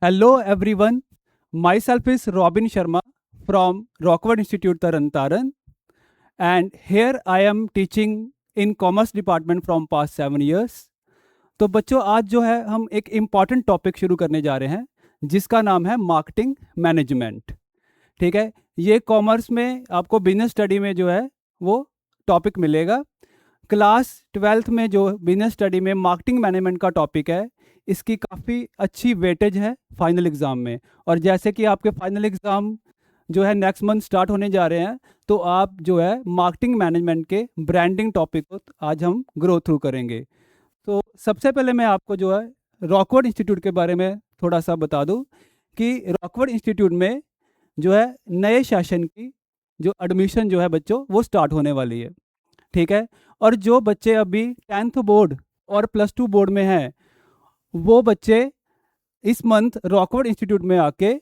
Hello everyone, myself is Robin Sharma from Rockwood Institute Taran and here I am teaching in Commerce Department from past 7 years. तो बच्चों आज जो है हम एक इम्पॉर्टेंट टॉपिक शुरू करने जा रहे हैं जिसका नाम है मार्केटिंग मैनेजमेंट। ठीक है, ये कॉमर्स में आपको बिजनेस स्टडी में जो है वो टॉपिक मिलेगा। क्लास 12th में जो बिजनेस स्टडी में मार्केटिंग मैनेजमेंट का टॉपिक है, इसकी काफ़ी अच्छी वेटेज है फाइनल एग्ज़ाम में। और जैसे कि आपके फाइनल एग्ज़ाम जो है नेक्स्ट मंथ स्टार्ट होने जा रहे हैं, तो आप जो है मार्केटिंग मैनेजमेंट के ब्रांडिंग टॉपिक को आज हम ग्रो थ्रू करेंगे। तो सबसे पहले मैं आपको जो है रॉकवुड इंस्टीट्यूट के बारे में थोड़ा सा बता दूं कि रॉकवुड इंस्टीट्यूट में जो है नए सेशन की जो एडमिशन जो है बच्चों वो स्टार्ट होने वाली है। ठीक है, और जो बच्चे अभी 10th बोर्ड और +2 बोर्ड में हैं, वो बच्चे इस मंथ रॉकवुड इंस्टीट्यूट में आके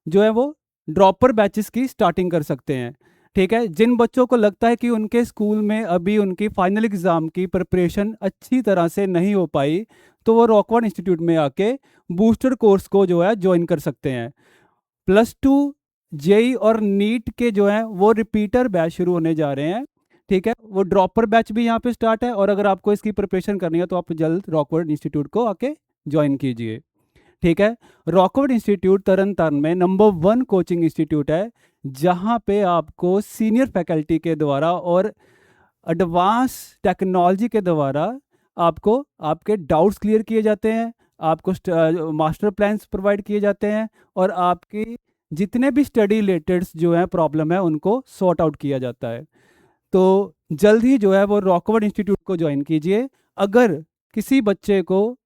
जो है वो ड्रॉपर बैचेस की स्टार्टिंग कर सकते हैं। ठीक है, जिन बच्चों को लगता है कि उनके स्कूल में अभी उनकी फाइनल एग्ज़ाम की प्रिपरेशन अच्छी तरह से नहीं हो पाई, तो वो रॉकवुड इंस्टीट्यूट में आके बूस्टर कोर्स को जो है ज्वाइन कर सकते हैं। +2 जेई और नीट के जो हैं वो रिपीटर बैच शुरू होने जा रहे हैं। ठीक है, वो ड्रॉपर बैच भी यहाँ पे स्टार्ट है, और अगर आपको इसकी प्रिपरेशन करनी है तो आप जल्द रॉकवुड इंस्टीट्यूट को आके ज्वाइन कीजिए। ठीक है, रॉकवुड इंस्टीट्यूट तरन तारण में नंबर 1 कोचिंग इंस्टीट्यूट है, जहाँ पे आपको सीनियर फैकल्टी के द्वारा और एडवांस टेक्नोलॉजी के द्वारा आपको आपके डाउट्स क्लियर किए जाते हैं, आपको मास्टर प्लान्स प्रोवाइड किए जाते हैं, और आपकी जितने भी स्टडी रिलेटेड जो है प्रॉब्लम है उनको सॉर्ट आउट किया जाता है। तो जल्द ही जो है वो रॉकवुड इंस्टीट्यूट को ज्वाइन कीजिए। अगर किसी बच्चे को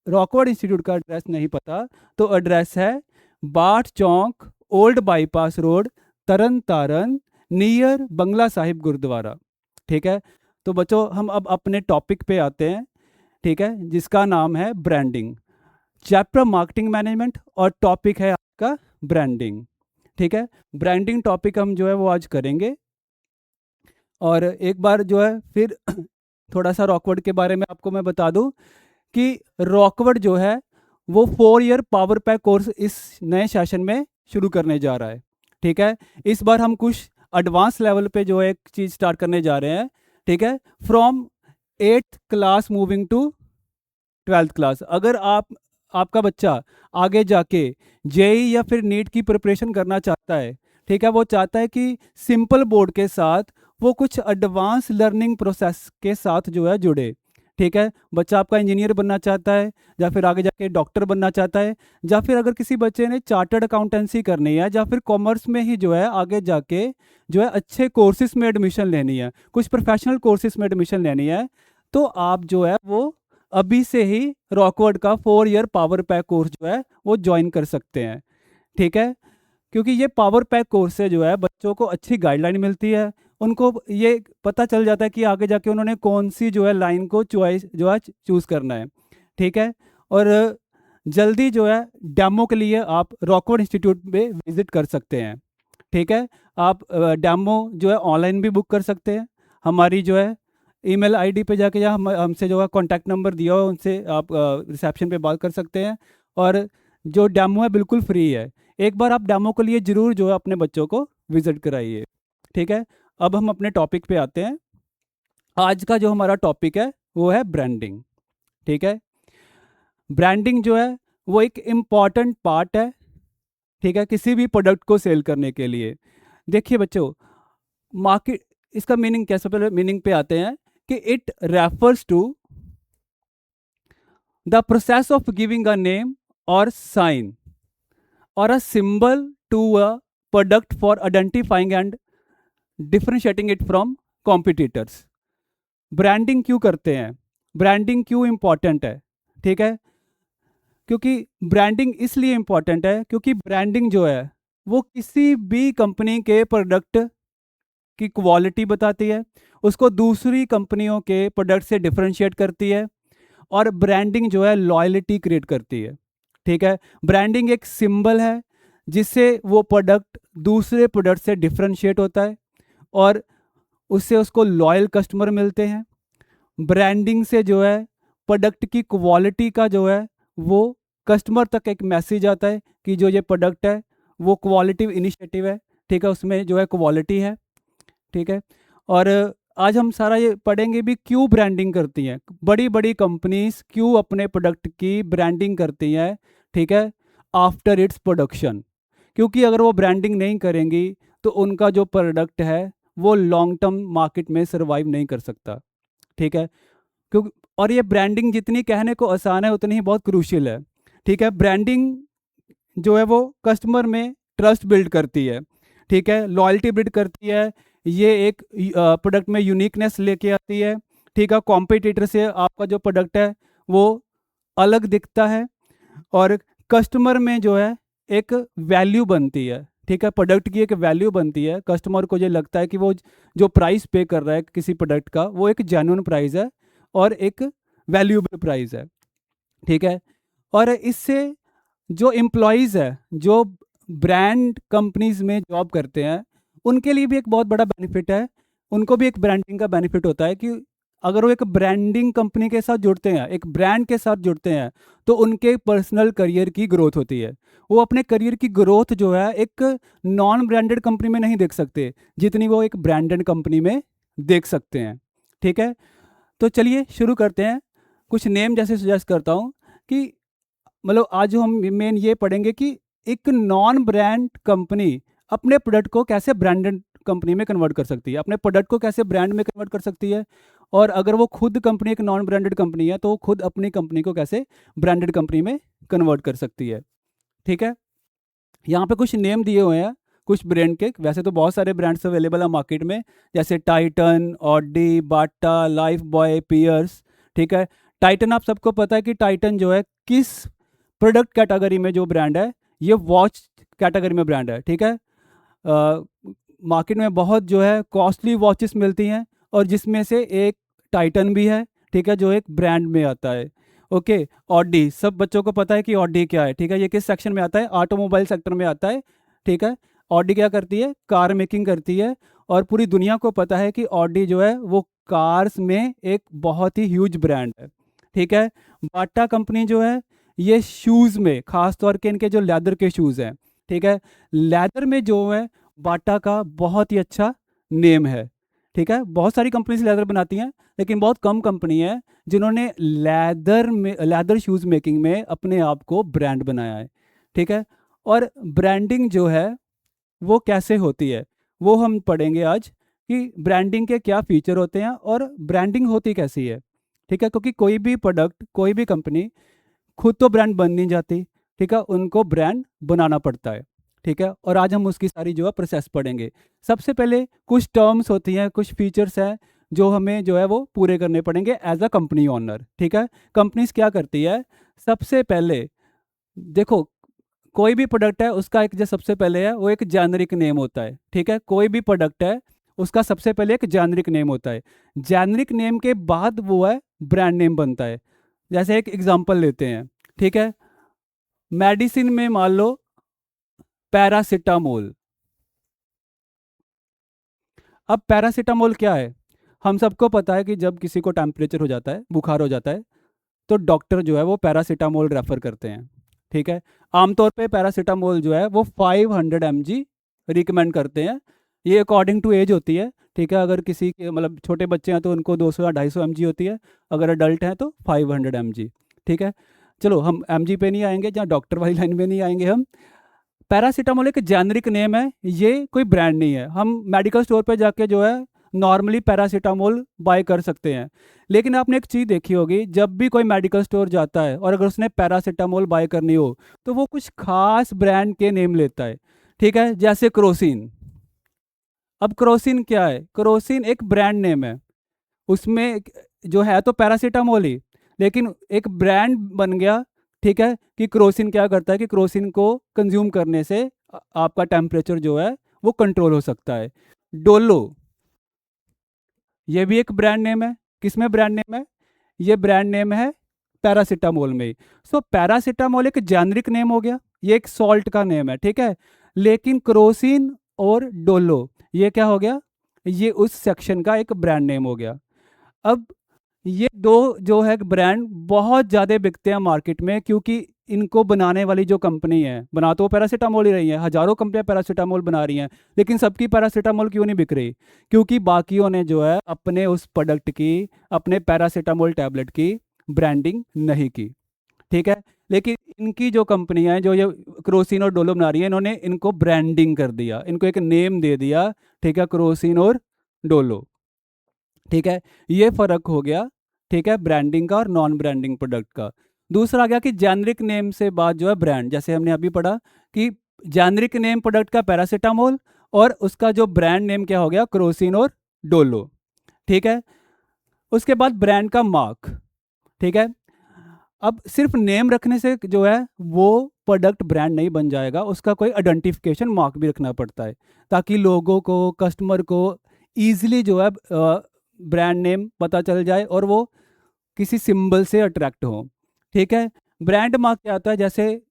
रॉकवुड इंस्टीट्यूट का एड्रेस नहीं पता, तो एड्रेस है बाट चौक, ओल्ड बाईपास रोड, तरन तारण, नियर बंगला साहिब गुरुद्वारा। ठीक है, तो बच्चों हम अब अपने टॉपिक पे आते हैं। ठीक है, जिसका नाम है ब्रांडिंग, चैप्टर मार्केटिंग मैनेजमेंट और टॉपिक है आपका ब्रांडिंग। ठीक है, ब्रांडिंग टॉपिक हम जो है वो आज करेंगे। और एक बार जो है फिर थोड़ा सा रॉकवुड के बारे में आपको मैं बता दूं कि रॉकवुड जो है वो 4 ईयर पावर पैक कोर्स इस नए सेशन में शुरू करने जा रहा है। ठीक है, इस बार हम कुछ एडवांस लेवल पे जो है एक चीज़ स्टार्ट करने जा रहे हैं। ठीक है, from 8th class moving to 12th class. अगर आपका बच्चा आगे जाके जेई या फिर नीट की प्रिपरेशन करना चाहता है, ठीक है, वो चाहता है कि सिंपल बोर्ड के साथ वो कुछ एडवांस लर्निंग प्रोसेस के साथ जो है जुड़े। ठीक है, बच्चा आपका इंजीनियर बनना चाहता है, या फिर आगे जाके डॉक्टर बनना चाहता है, या फिर अगर किसी बच्चे ने चार्टर्ड अकाउंटेंसी करनी है, या फिर कॉमर्स में ही जो है आगे जाके जो है अच्छे कोर्सेज में एडमिशन लेनी है, कुछ प्रोफेशनल कोर्सेज में एडमिशन लेनी है, तो आप जो है वो अभी से ही रॉकवुड का 4 ईयर पावर पैक कोर्स जो है वो ज्वाइन कर सकते हैं। ठीक है, क्योंकि ये पावर पैक कोर्स से जो है बच्चों को अच्छी गाइडलाइन मिलती है, उनको ये पता चल जाता है कि आगे जाके उन्होंने कौन सी जो है लाइन को चॉइस जो है चूज़ करना है। ठीक है, और जल्दी जो है डेमो के लिए आप रॉकवुड इंस्टीट्यूट में विजिट कर सकते हैं। ठीक है, आप डेमो जो है ऑनलाइन भी बुक कर सकते हैं। हमारी जो है ईमेल आईडी पे जाके, या हमसे जो है कॉन्टैक्ट नंबर दिया हो उनसे आप रिसेप्शन पे बात कर सकते हैं। और जो डेमो है बिल्कुल फ्री है। एक बार आप डेमो के लिए ज़रूर जो है अपने बच्चों को विजिट कराइए। ठीक है, अब हम अपने टॉपिक पे आते हैं। आज का जो हमारा टॉपिक है वो है ब्रांडिंग। ठीक है, ब्रांडिंग जो है वो एक इम्पॉर्टेंट पार्ट है। ठीक है, किसी भी प्रोडक्ट को सेल करने के लिए। देखिए बच्चों, मार्केट, इसका मीनिंग कैसे, पहले मीनिंग पे आते हैं कि it refers to the process of giving a name और साइन और a symbol to a product for identifying and differentiating it from competitors. Branding क्यों करते हैं, ब्रांडिंग क्यों इंपॉर्टेंट है? ठीक है, क्योंकि ब्रांडिंग इसलिए इंपॉर्टेंट है क्योंकि ब्रांडिंग जो है वो किसी भी कंपनी के प्रोडक्ट की क्वालिटी बताती है, उसको दूसरी कंपनियों के प्रोडक्ट से डिफरेंशिएट करती है, और ब्रांडिंग जो है लॉयल्टी क्रिएट करती है। ठीक है, ब्रांडिंग एक सिंबल है जिससे वो प्रोडक्ट दूसरे प्रोडक्ट से डिफरेंशिएट होता है, और उससे उसको लॉयल कस्टमर मिलते हैं। ब्रांडिंग से जो है प्रोडक्ट की क्वालिटी का जो है वो कस्टमर तक एक मैसेज आता है कि जो ये प्रोडक्ट है वो क्वालिटी इनिशिएटिव है, ठीक है, उसमें जो है क्वालिटी है, ठीक है। और आज हम सारा ये पढ़ेंगे भी क्यों ब्रांडिंग करती हैं बड़ी बड़ी कंपनीज, क्यों अपने प्रोडक्ट की ब्रांडिंग करती हैं, ठीक है, आफ्टर इट्स प्रोडक्शन। क्योंकि अगर वो ब्रांडिंग नहीं करेंगी तो उनका जो प्रोडक्ट है वो लॉन्ग टर्म मार्केट में सर्वाइव नहीं कर सकता, ठीक है। क्योंकि और ये ब्रांडिंग जितनी कहने को आसान है उतनी ही बहुत क्रूशियल है, ठीक है। ब्रांडिंग जो है वो कस्टमर में ट्रस्ट बिल्ड करती है, ठीक है, लॉयल्टी बिल्ड करती है, ये एक प्रोडक्ट में यूनिकनेस लेके आती है, ठीक है। कॉम्पिटिटर से आपका जो प्रोडक्ट है वो अलग दिखता है, और कस्टमर में जो है एक वैल्यू बनती है, ठीक है, प्रोडक्ट की एक वैल्यू बनती है। कस्टमर को ये लगता है कि वो जो प्राइस पे कर रहा है किसी प्रोडक्ट का वो एक जेन्युइन प्राइस है और एक वैल्यूएबल प्राइस है, ठीक है। और इससे जो एम्प्लॉयज़ है, जो ब्रांड कंपनीज में जॉब करते हैं, उनके लिए भी एक बहुत बड़ा बेनिफिट है। उनको भी एक ब्रांडिंग का बेनिफिट होता है कि अगर वो एक ब्रांडिंग कंपनी के साथ जुड़ते हैं, एक ब्रांड के साथ जुड़ते हैं, तो उनके पर्सनल करियर की ग्रोथ होती है। वो अपने करियर की ग्रोथ जो है एक नॉन ब्रांडेड कंपनी में नहीं देख सकते जितनी वो एक ब्रांडेड कंपनी में देख सकते हैं, ठीक है। तो चलिए शुरू करते हैं। कुछ नेम जैसे सजेस्ट करता हूँ कि मतलब आज जो हम मेन ये पढ़ेंगे कि एक नॉन ब्रांड कंपनी अपने प्रोडक्ट को कैसे ब्रांडेड कंपनी में कन्वर्ट कर सकती है, अपने प्रोडक्ट को कैसे ब्रांड में कन्वर्ट कर सकती है, और अगर वो खुद कंपनी एक नॉन ब्रांडेड कंपनी है तो वो खुद अपनी कंपनी को कैसे ब्रांडेड कंपनी में कन्वर्ट कर सकती है, ठीक है। यहाँ पे कुछ नेम दिए हुए हैं कुछ ब्रांड के। वैसे तो बहुत सारे ब्रांड्स अवेलेबल है मार्केट में, जैसे टाइटन, ऑडी, बाटा, लाइफ बॉय, पियर्स, ठीक है। टाइटन आप सबको पता है कि टाइटन जो है किस प्रोडक्ट कैटेगरी में जो ब्रांड है, ये वॉच कैटेगरी में ब्रांड है, ठीक है। मार्केट में बहुत जो है कॉस्टली वॉचेस मिलती हैं और जिसमें से एक टाइटन भी है, ठीक है, जो एक ब्रांड में आता है। ओके, ऑडी सब बच्चों को पता है कि ऑडी क्या है, ठीक है, ये किस सेक्शन में आता है, ऑटोमोबाइल सेक्टर में आता है, ठीक है। ऑडी क्या करती है, कार मेकिंग करती है, और पूरी दुनिया को पता है कि ऑडी जो है वो कार्स में एक बहुत ही ह्यूज ब्रांड है, ठीक है। बाटा कंपनी जो है ये शूज़ में, खास तौर के इनके जो लेदर के शूज़ हैं, ठीक है, लेदर में जो है बाटा का बहुत ही अच्छा नेम है, ठीक है। बहुत सारी कंपनीज लेदर बनाती हैं लेकिन बहुत कम कंपनी है जिन्होंने लेदर शूज़ मेकिंग में अपने आप को ब्रांड बनाया है, ठीक है। और ब्रांडिंग जो है वो कैसे होती है वो हम पढ़ेंगे आज, कि ब्रांडिंग के क्या फीचर होते हैं और ब्रांडिंग होती कैसी है, ठीक है। क्योंकि कोई भी प्रोडक्ट, कोई भी कंपनी खुद तो ब्रांड बन नहीं जाती, ठीक है, उनको ब्रांड बनाना पड़ता है, ठीक है। और आज हम उसकी सारी जो है प्रोसेस पढ़ेंगे। सबसे पहले कुछ टर्म्स होती हैं, कुछ फीचर्स हैं जो हमें जो है वो पूरे करने पड़ेंगे एज अ कंपनी ओनर, ठीक है। कंपनीज क्या करती है, सबसे पहले देखो, कोई भी प्रोडक्ट है उसका एक जो सबसे पहले है वो एक जेनरिक नेम होता है, ठीक है। कोई भी प्रोडक्ट है उसका सबसे पहले एक जेनरिक नेम होता है, जेनरिक नेम के बाद वो है ब्रांड नेम बनता है। जैसे एक एग्जांपल लेते हैं, ठीक है, मेडिसिन में मान लो पैरासिटामोल। अब पैरासिटामोल क्या है, हम सबको पता है कि जब किसी को टेम्परेचर हो जाता है, बुखार हो जाता है, तो डॉक्टर जो है वो पैरासिटामोल रेफर करते हैं, ठीक है। आमतौर पे पैरासिटामोल जो है वो 500 mg रिकमेंड करते हैं। ये अकॉर्डिंग टू एज होती है, ठीक है। अगर किसी के मतलब छोटे बच्चे हैं तो उनको 200 या 250 mg होती है, अगर अडल्ट हैं तो 500 mg, ठीक है। चलो हम mg पे नहीं आएंगे, जहाँ डॉक्टर वाली लाइन में नहीं आएंगे हम। पैरासीटामोल एक जेनरिक नेम है, ये कोई ब्रांड नहीं है। हम मेडिकल स्टोर पे जाके जो है नॉर्मली पैरासीटामोल बाय कर सकते हैं, लेकिन आपने एक चीज़ देखी होगी, जब भी कोई मेडिकल स्टोर जाता है और अगर उसने पैरासीटामोल बाय करनी हो तो वो कुछ खास ब्रांड के नेम लेता है, ठीक है। जैसे क्रोसिन। अब क्रोसिन क्या है, क्रोसिन एक ब्रांड नेम है, उसमें जो है तो पैरासीटामोल ही, लेकिन एक ब्रांड बन गया, ठीक है, कि क्रोसिन क्या करता है कि क्रोसिन को कंज्यूम करने से आपका टेम्परेचर जो है वो कंट्रोल हो सकता है। डोलो, ये भी एक ब्रांड नेम है। किसमें ब्रांड नेम है, ये ब्रांड नेम है पैरासीटामोल में ही। सो पैरासीटामोल एक जेनरिक नेम हो गया, ये एक सॉल्ट का नेम है, ठीक है। लेकिन क्रोसिन और डोलो ये क्या हो गया, ये उस सेक्शन का एक ब्रांड नेम हो गया। अब ये दो जो है ब्रांड बहुत ज़्यादा बिकते हैं मार्केट में, क्योंकि इनको बनाने वाली जो कंपनी है, बना तो वो पैरासीटामोल ही रही है, हजारों कंपनियां पैरासीटामोल बना रही हैं, लेकिन सबकी पैरासीटामोल क्यों नहीं बिक रही? क्योंकि बाकियों ने जो है अपने उस प्रोडक्ट की, अपने पैरासीटामोल टैबलेट की ब्रांडिंग नहीं की। ठीक है, लेकिन इनकी जो कंपनियां हैं, जो ये क्रोसिन और डोलो बना रही है, इन्होंने इनको ब्रांडिंग कर दिया, इनको एक नेम दे दिया। ठीक है, क्रोसिन और डोलो। ठीक है, ये फर्क हो गया। ठीक है, ब्रांडिंग का और नॉन ब्रांडिंग प्रोडक्ट का। दूसरा आ गया कि जेनरिक नेम से बाद जो है ब्रांड, जैसे हमने अभी पढ़ा कि जेनरिक नेम प्रोडक्ट का पैरासीटामोल, और उसका जो ब्रांड नेम क्या हो गया, क्रोसिन और डोलो। ठीक है, उसके बाद ब्रांड का मार्क। ठीक है, अब सिर्फ नेम रखने से जो है वो प्रोडक्ट ब्रांड नहीं बन जाएगा, उसका कोई आइडेंटिफिकेशन मार्क भी रखना पड़ता है, ताकि लोगों को, कस्टमर को ईजिली जो है ब्रांड नेम पता चल जाए और वो किसी सिंबल से अट्रैक्ट हो। ठीक है, ब्रांड मार्क क्या होता है? जैसे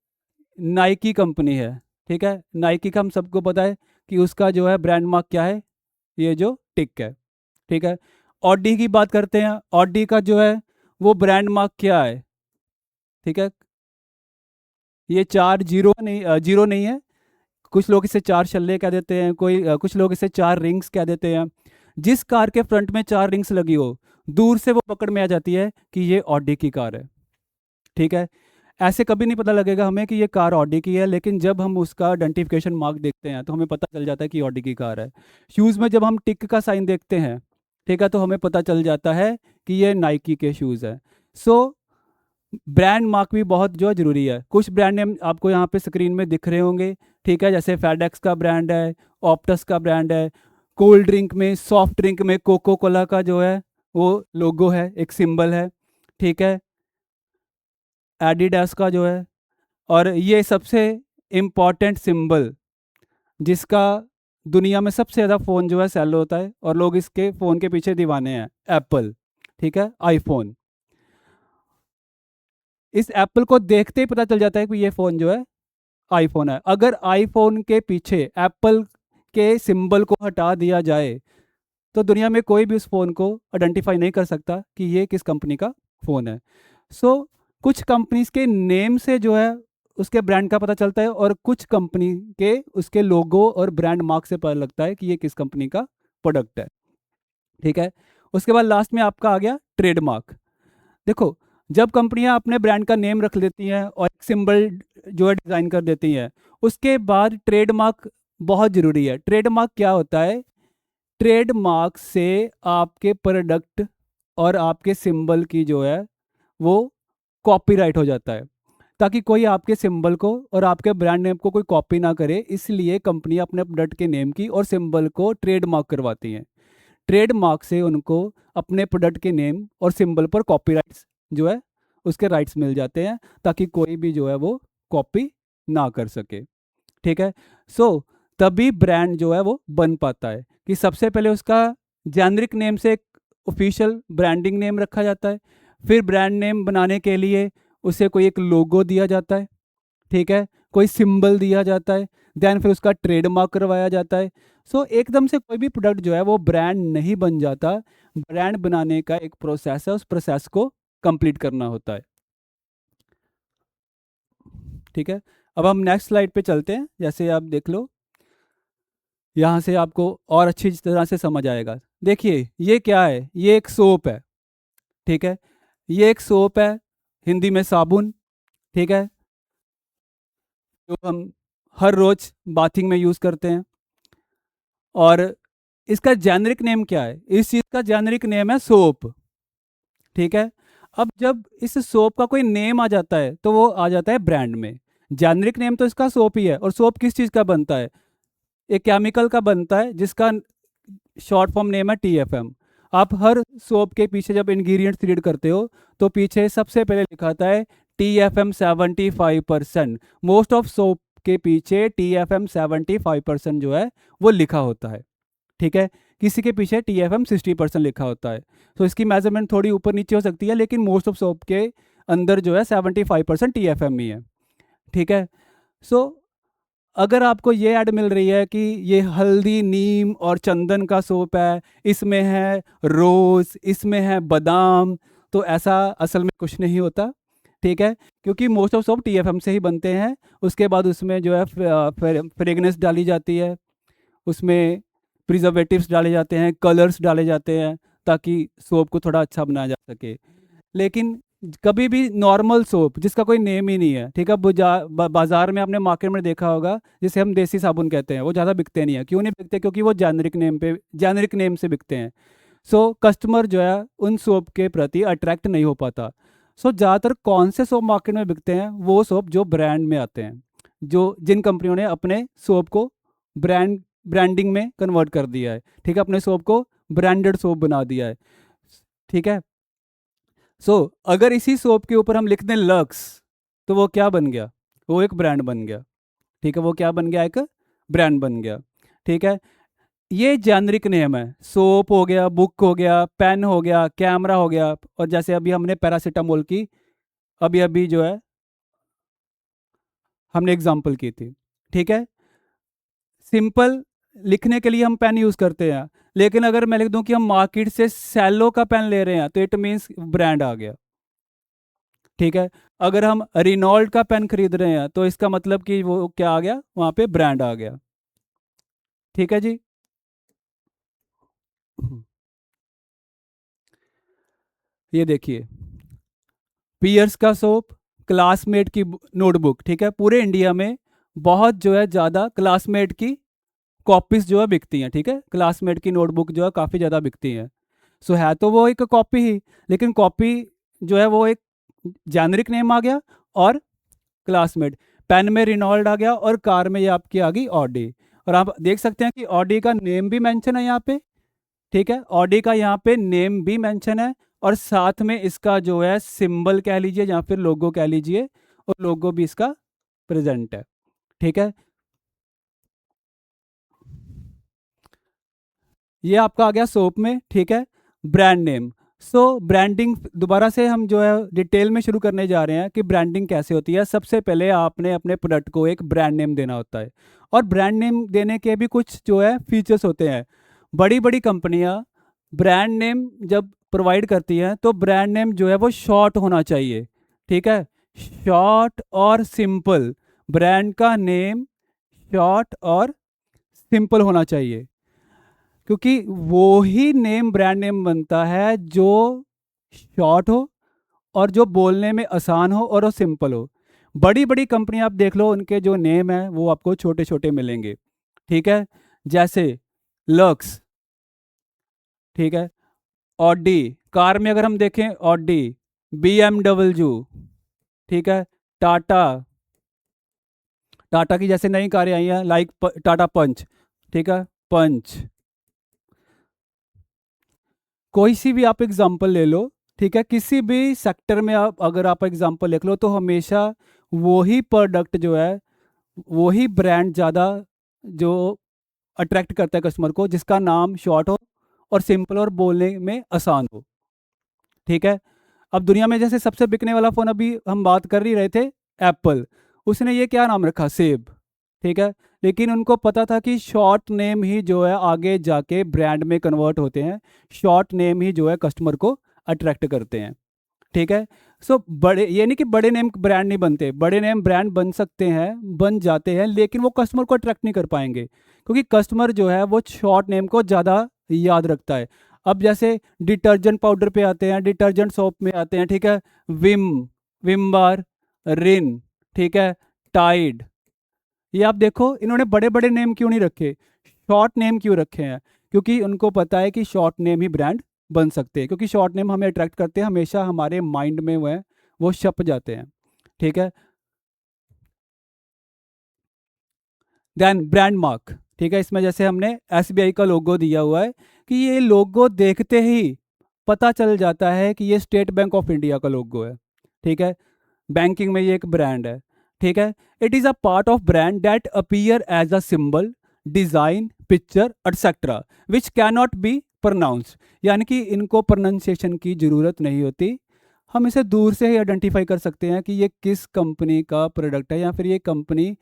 नाइकी कंपनी है, ठीक है, नाइकी का हम सबको पता है कि उसका जो है ब्रांड मार्क क्या है, ये जो टिक है। ठीक है, ऑडी की बात करते हैं, ऑडी का जो है वो ब्रांड मार्क क्या है? ठीक है, ये 4 जीरो नहीं, जीरो नहीं है, कुछ लोग इसे 4 छल्ले कह देते हैं, कुछ लोग इसे 4 रिंग्स कह देते हैं। जिस कार के फ्रंट में 4 रिंग्स लगी हो, दूर से वो पकड़ में आ जाती है कि ये ऑडी की कार है। ठीक है, ऐसे कभी नहीं पता लगेगा हमें कि ये कार ऑडी की है, लेकिन जब हम उसका आइडेंटिफिकेशन मार्क देखते हैं तो हमें पता चल जाता है कि ऑडी की कार है। शूज़ में जब हम टिक का साइन देखते हैं, ठीक है, तो हमें पता चल जाता है कि ये नाइकी के शूज़ है। सो ब्रांड मार्क भी बहुत जो ज़रूरी है। कुछ ब्रांड नेम आपको यहाँ पे स्क्रीन में दिख रहे होंगे। ठीक है, जैसे फेडेक्स का ब्रांड है, ऑप्टस का ब्रांड है, कोल्ड ड्रिंक में, सॉफ्ट ड्रिंक में कोको कोला का जो है वो लोगो है, एक सिंबल है। ठीक है, एडिडास का जो है, और ये सबसे इम्पॉर्टेंट सिंबल जिसका दुनिया में सबसे ज़्यादा फ़ोन जो है सेल होता है और लोग इसके फ़ोन के पीछे दीवाने हैं, एप्पल। ठीक है, आईफोन। इस एप्पल को देखते ही पता चल जाता है कि ये फ़ोन जो है आईफोन है। अगर आईफोन के पीछे एप्पल के सिंबल को हटा दिया जाए तो दुनिया में कोई भी उस फ़ोन को आइडेंटिफाई नहीं कर सकता कि ये किस कंपनी का फ़ोन है। सो कुछ कंपनीज के नेम से जो है उसके ब्रांड का पता चलता है, और कुछ कंपनी के उसके लोगो और ब्रांड मार्क से पता लगता है कि ये किस कंपनी का प्रोडक्ट है। ठीक है, उसके बाद लास्ट में आपका आ गया ट्रेडमार्क। देखो, जब कंपनियां अपने ब्रांड का नेम रख लेती हैं और एक सिंबल जो है डिज़ाइन कर देती हैं, उसके बाद ट्रेडमार्क बहुत ज़रूरी है। ट्रेडमार्क क्या होता है? ट्रेडमार्क से आपके प्रोडक्ट और आपके सिंबल की जो है वो कॉपीराइट हो जाता है, ताकि कोई आपके सिंबल को और आपके ब्रांड नेम को कोई कॉपी ना करे। इसलिए कंपनियां अपने प्रोडक्ट के नेम की और सिंबल को ट्रेडमार्क करवाती हैं। ट्रेडमार्क से उनको अपने प्रोडक्ट के नेम और सिंबल पर कॉपीराइट्स जो है उसके राइट्स मिल जाते हैं, ताकि कोई भी जो है वो कॉपी ना कर सके। ठीक है, सो तभी ब्रांड जो है वो बन पाता है कि सबसे पहले उसका जेनरिक नेम से एक ऑफिशियल ब्रांडिंग नेम रखा जाता है, फिर ब्रांड नेम बनाने के लिए उसे कोई एक लोगो दिया जाता है। ठीक है, कोई सिंबल दिया जाता है, देन फिर उसका ट्रेडमार्क करवाया जाता है। सो एकदम से कोई भी प्रोडक्ट जो है वो ब्रांड नहीं बन जाता। ब्रांड बनाने का एक प्रोसेस है, उस प्रोसेस को कंप्लीट करना होता है। ठीक है, अब हम नेक्स्ट स्लाइड पे चलते हैं। जैसे आप देख लो, यहाँ से आपको और अच्छी तरह से समझ आएगा। देखिए ये क्या है, ये एक सोप है। ठीक है, ये एक सोप है, हिंदी में साबुन। ठीक है, जो हम हर रोज बाथिंग में यूज़ करते हैं। और इसका जेनरिक नेम क्या है? इस चीज़ का जेनरिक नेम है सोप। ठीक है, अब जब इस सोप का कोई नेम आ जाता है तो वो आ जाता है ब्रांड में। जेनरिक नेम तो इसका सोप ही है, और सोप किस चीज़ का बनता है? एक केमिकल का बनता है जिसका शॉर्ट फॉर्म नेम है TFM। आप हर सोप के पीछे जब इंग्रेडिएंट्स रीड करते हो तो पीछे सबसे पहले लिखा आता है TFM 75%। मोस्ट ऑफ सोप के पीछे TFM 75% जो है वो लिखा होता है। ठीक है, किसी के पीछे TFM 60% लिखा होता है। तो इसकी मेजरमेंट थोड़ी ऊपर नीचे हो सकती है, लेकिन मोस्ट ऑफ सोप के अंदर जो है 75% TFM ही है। ठीक है, सो अगर आपको ये ऐड मिल रही है कि ये हल्दी, नीम और चंदन का सोप है, इसमें है रोज़, इसमें है बादाम, तो ऐसा असल में कुछ नहीं होता। ठीक है, क्योंकि मोस्ट ऑफ सोप टीएफएम से ही बनते हैं। उसके बाद उसमें जो है फ्रेगनेंस डाली जाती है, उसमें प्रिजर्वेटिव्स डाले जाते हैं, कलर्स डाले जाते हैं, ताकि सोप को थोड़ा अच्छा बनाया जा सके। लेकिन कभी भी नॉर्मल सोप जिसका कोई नेम ही नहीं है, ठीक है, बाजार में आपने मार्केट में देखा होगा, जिसे हम देसी साबुन कहते हैं, वो ज़्यादा बिकते नहीं है। क्यों नहीं बिकते? क्योंकि वो जेनरिक नेम से बिकते हैं। सो कस्टमर जो है उन सोप के प्रति अट्रैक्ट नहीं हो पाता। सो ज़्यादातर कौन से सोप मार्केट में बिकते हैं? वो सोप जो ब्रांड में आते हैं, जो जिन कंपनियों ने अपने सोप को ब्रांडिंग में कन्वर्ट कर दिया है, ठीक है, अपने सोप को ब्रांडेड सोप बना दिया है, ठीक है। सो अगर इसी सोप के ऊपर हम लिख दें लक्स, तो वो क्या बन गया? वो एक ब्रांड बन गया, ठीक है, वो क्या बन गया? एक ब्रांड बन गया, ठीक है। ये जेनरिक नेम है। सोप हो गया, बुक हो गया, पेन हो गया, कैमरा हो गया, और जैसे अभी हमने पैरासीटामोल की अभी अभी जो है हमने एग्जाम्पल की थी, ठीक है। सिंपल लिखने के लिए हम पेन यूज करते हैं, लेकिन अगर मैं लिख दूं कि हम मार्केट से सेलो का पेन ले रहे हैं, तो इट मीन्स ब्रांड आ गया, ठीक है। अगर हम रिनॉल्ट का पेन खरीद रहे हैं, तो इसका मतलब कि वो क्या आ गया? वहां पे ब्रांड आ गया, ठीक है जी। ये देखिए, पियर्स का सोप, क्लासमेट की नोटबुक, ठीक है, पूरे इंडिया में बहुत जो है ज़्यादा क्लासमेट की कॉपीज जो है बिकती हैं, ठीक है। क्लासमेट की नोटबुक जो है काफ़ी ज़्यादा बिकती हैं। सो है तो वो एक कॉपी ही, लेकिन कॉपी जो है वो एक जेनरिक नेम आ गया, और क्लासमेट, पेन में रिनॉल्ड आ गया, और कार में ये आपकी आ गई ऑडी। और आप देख सकते हैं कि ऑडी का नेम भी मेंशन है यहाँ पे, ठीक है, ऑडी का यहाँ पे नेम भी मेंशन है, और साथ में इसका जो है सिंबल कह लीजिए या फिर लोगो कह लीजिए, और लोगो भी इसका प्रेजेंट है, ठीक है। ये आपका आ गया सोप में, ठीक है। Brand name. सो ब्रांडिंग दोबारा से हम जो है डिटेल में शुरू करने जा रहे हैं कि ब्रांडिंग कैसे होती है। सबसे पहले आपने अपने प्रोडक्ट को एक ब्रांड नेम देना होता है, और ब्रांड नेम देने के भी कुछ जो है फीचर्स होते हैं। बड़ी बड़ी कंपनियां ब्रांड नेम जब प्रोवाइड करती हैं, तो ब्रांड नेम जो है वो शॉर्ट होना चाहिए, ठीक है, शॉर्ट और सिंपल। ब्रांड का नेम शॉर्ट और सिंपल होना चाहिए, क्योंकि वो ही नेम ब्रांड नेम बनता है जो शॉर्ट हो, और जो बोलने में आसान हो, और वो सिंपल हो। बड़ी बड़ी कंपनी आप देख लो, उनके जो नेम है वो आपको छोटे छोटे मिलेंगे, ठीक है, जैसे लक्स, ठीक है, ऑडी, कार में अगर हम देखें ऑडी, BMW, ठीक है, टाटा, टाटा की जैसे नई कारें आई हैं लाइक टाटा पंच, ठीक है, पंच, कोई सी भी आप एग्जांपल ले लो, ठीक है, किसी भी सेक्टर में आप अगर आप एग्जांपल लिख लो, तो हमेशा वो ही प्रोडक्ट जो है, वो ही ब्रांड ज़्यादा जो अट्रैक्ट करता है कस्टमर को, जिसका नाम शॉर्ट हो और सिंपल और बोलने में आसान हो, ठीक है। अब दुनिया में जैसे सबसे बिकने वाला फ़ोन अभी हम बात कर ही रहे थे, एप्पल, उसने ये क्या नाम रखा? सेब, ठीक है। लेकिन उनको पता था कि शॉर्ट नेम ही जो है आगे जाके ब्रांड में कन्वर्ट होते हैं, शॉर्ट नेम ही जो है कस्टमर को अट्रैक्ट करते हैं, ठीक है। सो बड़े, ये नहीं कि बड़े नेम ब्रांड नहीं बनते, बड़े नेम ब्रांड बन सकते हैं, बन जाते हैं, लेकिन वो कस्टमर को अट्रैक्ट नहीं कर पाएंगे, क्योंकि कस्टमर जो है वो शॉर्ट नेम को ज़्यादा याद रखता है। अब जैसे डिटर्जेंट पाउडर पे आते हैं, डिटर्जेंट सोप में आते हैं, ठीक है, विम, विम बार, रिन, ठीक है, टाइड। ये आप देखो, इन्होंने बड़े बड़े नेम क्यों नहीं रखे, शॉर्ट नेम क्यों रखे हैं? क्योंकि उनको पता है कि शॉर्ट नेम ही ब्रांड बन सकते हैं, क्योंकि शॉर्ट नेम हमें अट्रैक्ट करते हैं, हमेशा हमारे माइंड में वो छप जाते हैं, ठीक है। देन ब्रांड मार्क, ठीक है, इसमें जैसे हमने SBI का लोगो दिया हुआ है, कि ये लोगो देखते ही पता चल जाता है कि ये स्टेट बैंक ऑफ इंडिया का लोगो है, ठीक है, बैंकिंग में ये एक ब्रांड है, ठीक है। It is a part of brand that appear as a symbol, design, picture etcetera which can not be pronounced, यानी कि इनको प्रोनाउंसिएशन की ज़रूरत नहीं होती, हम इसे दूर से ही आइडेंटिफाई कर सकते हैं कि ये किस कंपनी का प्रोडक्ट है, या फिर ये कंपनी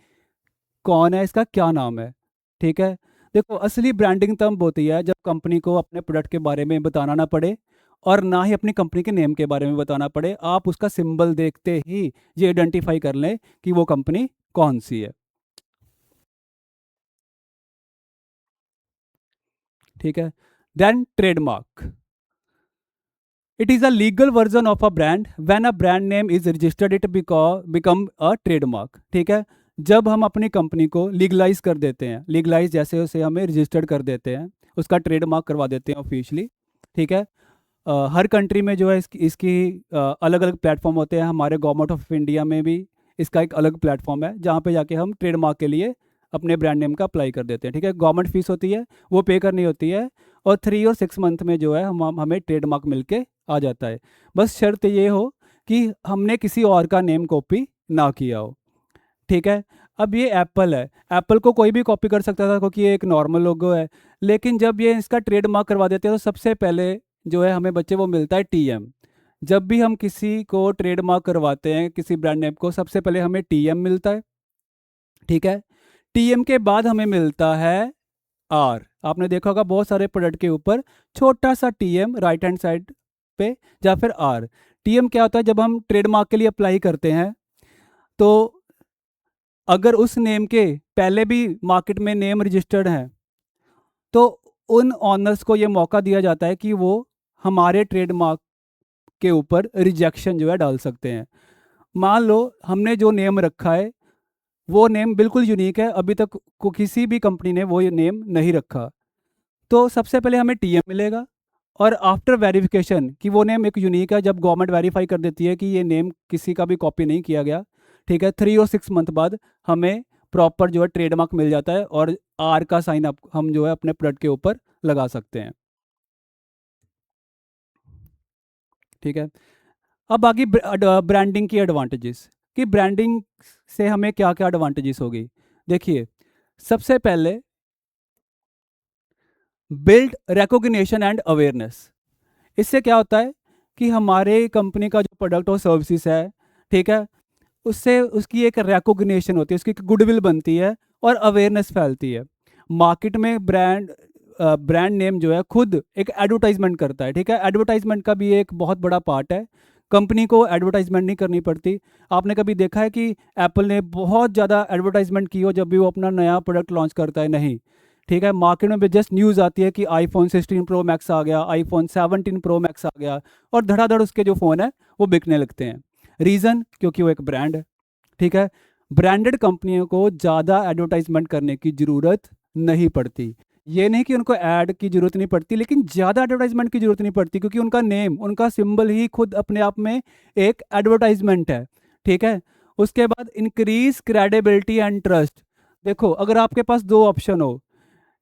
कौन है, इसका क्या नाम है, ठीक है। देखो, असली ब्रांडिंग तब होती है जब कंपनी को अपने प्रोडक्ट के बारे में बताना ना पड़े, और ना ही अपनी कंपनी के नेम के बारे में बताना पड़े। आप उसका सिंबल देखते ही ये आइडेंटिफाई कर लें कि वो कंपनी कौन सी है। ठीक है। Then trademark, it is a legal version of a brand. When a brand name is registered it become a trademark. ठीक है। जब हम अपनी कंपनी को लीगलाइज कर देते हैं, लीगलाइज जैसे उसे हमें रजिस्टर्ड कर देते हैं, उसका ट्रेडमार्क करवा देते हैं ऑफिशियली। ठीक है। हर कंट्री में जो है इसकी अलग अलग प्लेटफॉर्म होते हैं। हमारे गवर्नमेंट ऑफ इंडिया में भी इसका एक अलग प्लेटफॉर्म है जहाँ पे जाके हम ट्रेडमार्क के लिए अपने ब्रांड नेम का अप्लाई कर देते हैं। ठीक है। गवर्नमेंट फीस होती है, वो पे करनी होती है, और 3 और 6 मंथ में जो है हमें ट्रेडमार्क मिलके आ जाता है। बस शर्त ये हो कि हमने किसी और का नेम कॉपी ना किया हो। ठीक है। अब ये एप्पल है, एप्पल को कोई भी कॉपी कर सकता था क्योंकि ये एक नॉर्मल लोगो है। लेकिन जब ये इसका ट्रेडमार्क करवा देते हैं तो सबसे पहले जो है हमें बच्चे वो मिलता है टीएम। जब भी हम किसी को ट्रेडमार्क करवाते हैं किसी ब्रांड नेम को, सबसे पहले हमें टीएम मिलता है। ठीक है। टीएम के बाद हमें मिलता है आर। आपने देखा होगा बहुत सारे प्रोडक्ट के ऊपर छोटा सा टीएम राइट हैंड साइड पे, या फिर आर। टीएम क्या होता है, जब हम ट्रेडमार्क के लिए अप्लाई करते हैं तो अगर उस नेम के पहले भी मार्केट में नेम रजिस्टर्ड है तो उन ऑनर्स को ये मौका दिया जाता है कि वो हमारे ट्रेडमार्क के ऊपर रिजेक्शन जो है डाल सकते हैं। मान लो हमने जो नेम रखा है वो नेम बिल्कुल यूनिक है, अभी तक किसी भी कंपनी ने वो ये नेम नहीं रखा, तो सबसे पहले हमें टीएम मिलेगा। और आफ्टर वेरिफिकेशन कि वो नेम एक यूनिक है, जब गवर्नमेंट वेरीफाई कर देती है कि ये नेम किसी का भी कॉपी नहीं किया गया, ठीक है, 3 और 6 मंथ बाद हमें प्रॉपर जो है ट्रेडमार्क मिल जाता है और आर का साइन अप हम जो है अपने प्रोडक्ट के ऊपर लगा सकते हैं। ठीक है। अब आगे ब्रांडिंग की एडवांटेजेस, कि ब्रांडिंग से हमें क्या क्या एडवांटेजेस होगी। देखिए, सबसे पहले बिल्ड रिकॉग्निशन एंड अवेयरनेस। इससे क्या होता है कि हमारे कंपनी का जो प्रोडक्ट और सर्विसेज है, ठीक है, उससे उसकी एक रिकॉग्निशन होती है, उसकी एक गुडविल बनती है और अवेयरनेस फैलती है मार्केट में। ब्रांड नेम जो है खुद एक एडवर्टाइजमेंट करता है। ठीक है। एडवर्टाइजमेंट का भी एक बहुत बड़ा पार्ट है, कंपनी को एडवर्टाइजमेंट नहीं करनी पड़ती। आपने कभी देखा है कि एप्पल ने बहुत ज़्यादा एडवर्टाइजमेंट की हो जब भी वो अपना नया प्रोडक्ट लॉन्च करता है? नहीं। ठीक है। मार्केट में भी जस्ट न्यूज़ आती है कि आईफोन 16 प्रो मैक्स आ गया, आईफोन 17 प्रो मैक्स आ गया, और धड़ाधड़ उसके जो फ़ोन है वो बिकने लगते हैं। रीज़न, क्योंकि वो एक ब्रांड है। ठीक है। ब्रांडेड कंपनियों को ज़्यादा एडवर्टाइजमेंट करने की ज़रूरत नहीं पड़ती। ये नहीं कि उनको ऐड की ज़रूरत नहीं पड़ती, लेकिन ज़्यादा एडवर्टाइजमेंट की ज़रूरत नहीं पड़ती क्योंकि उनका नेम, उनका सिंबल ही खुद अपने आप में एक एडवर्टाइजमेंट है। ठीक है। उसके बाद इंक्रीज क्रेडिबिलिटी एंड ट्रस्ट। देखो, अगर आपके पास दो ऑप्शन हो,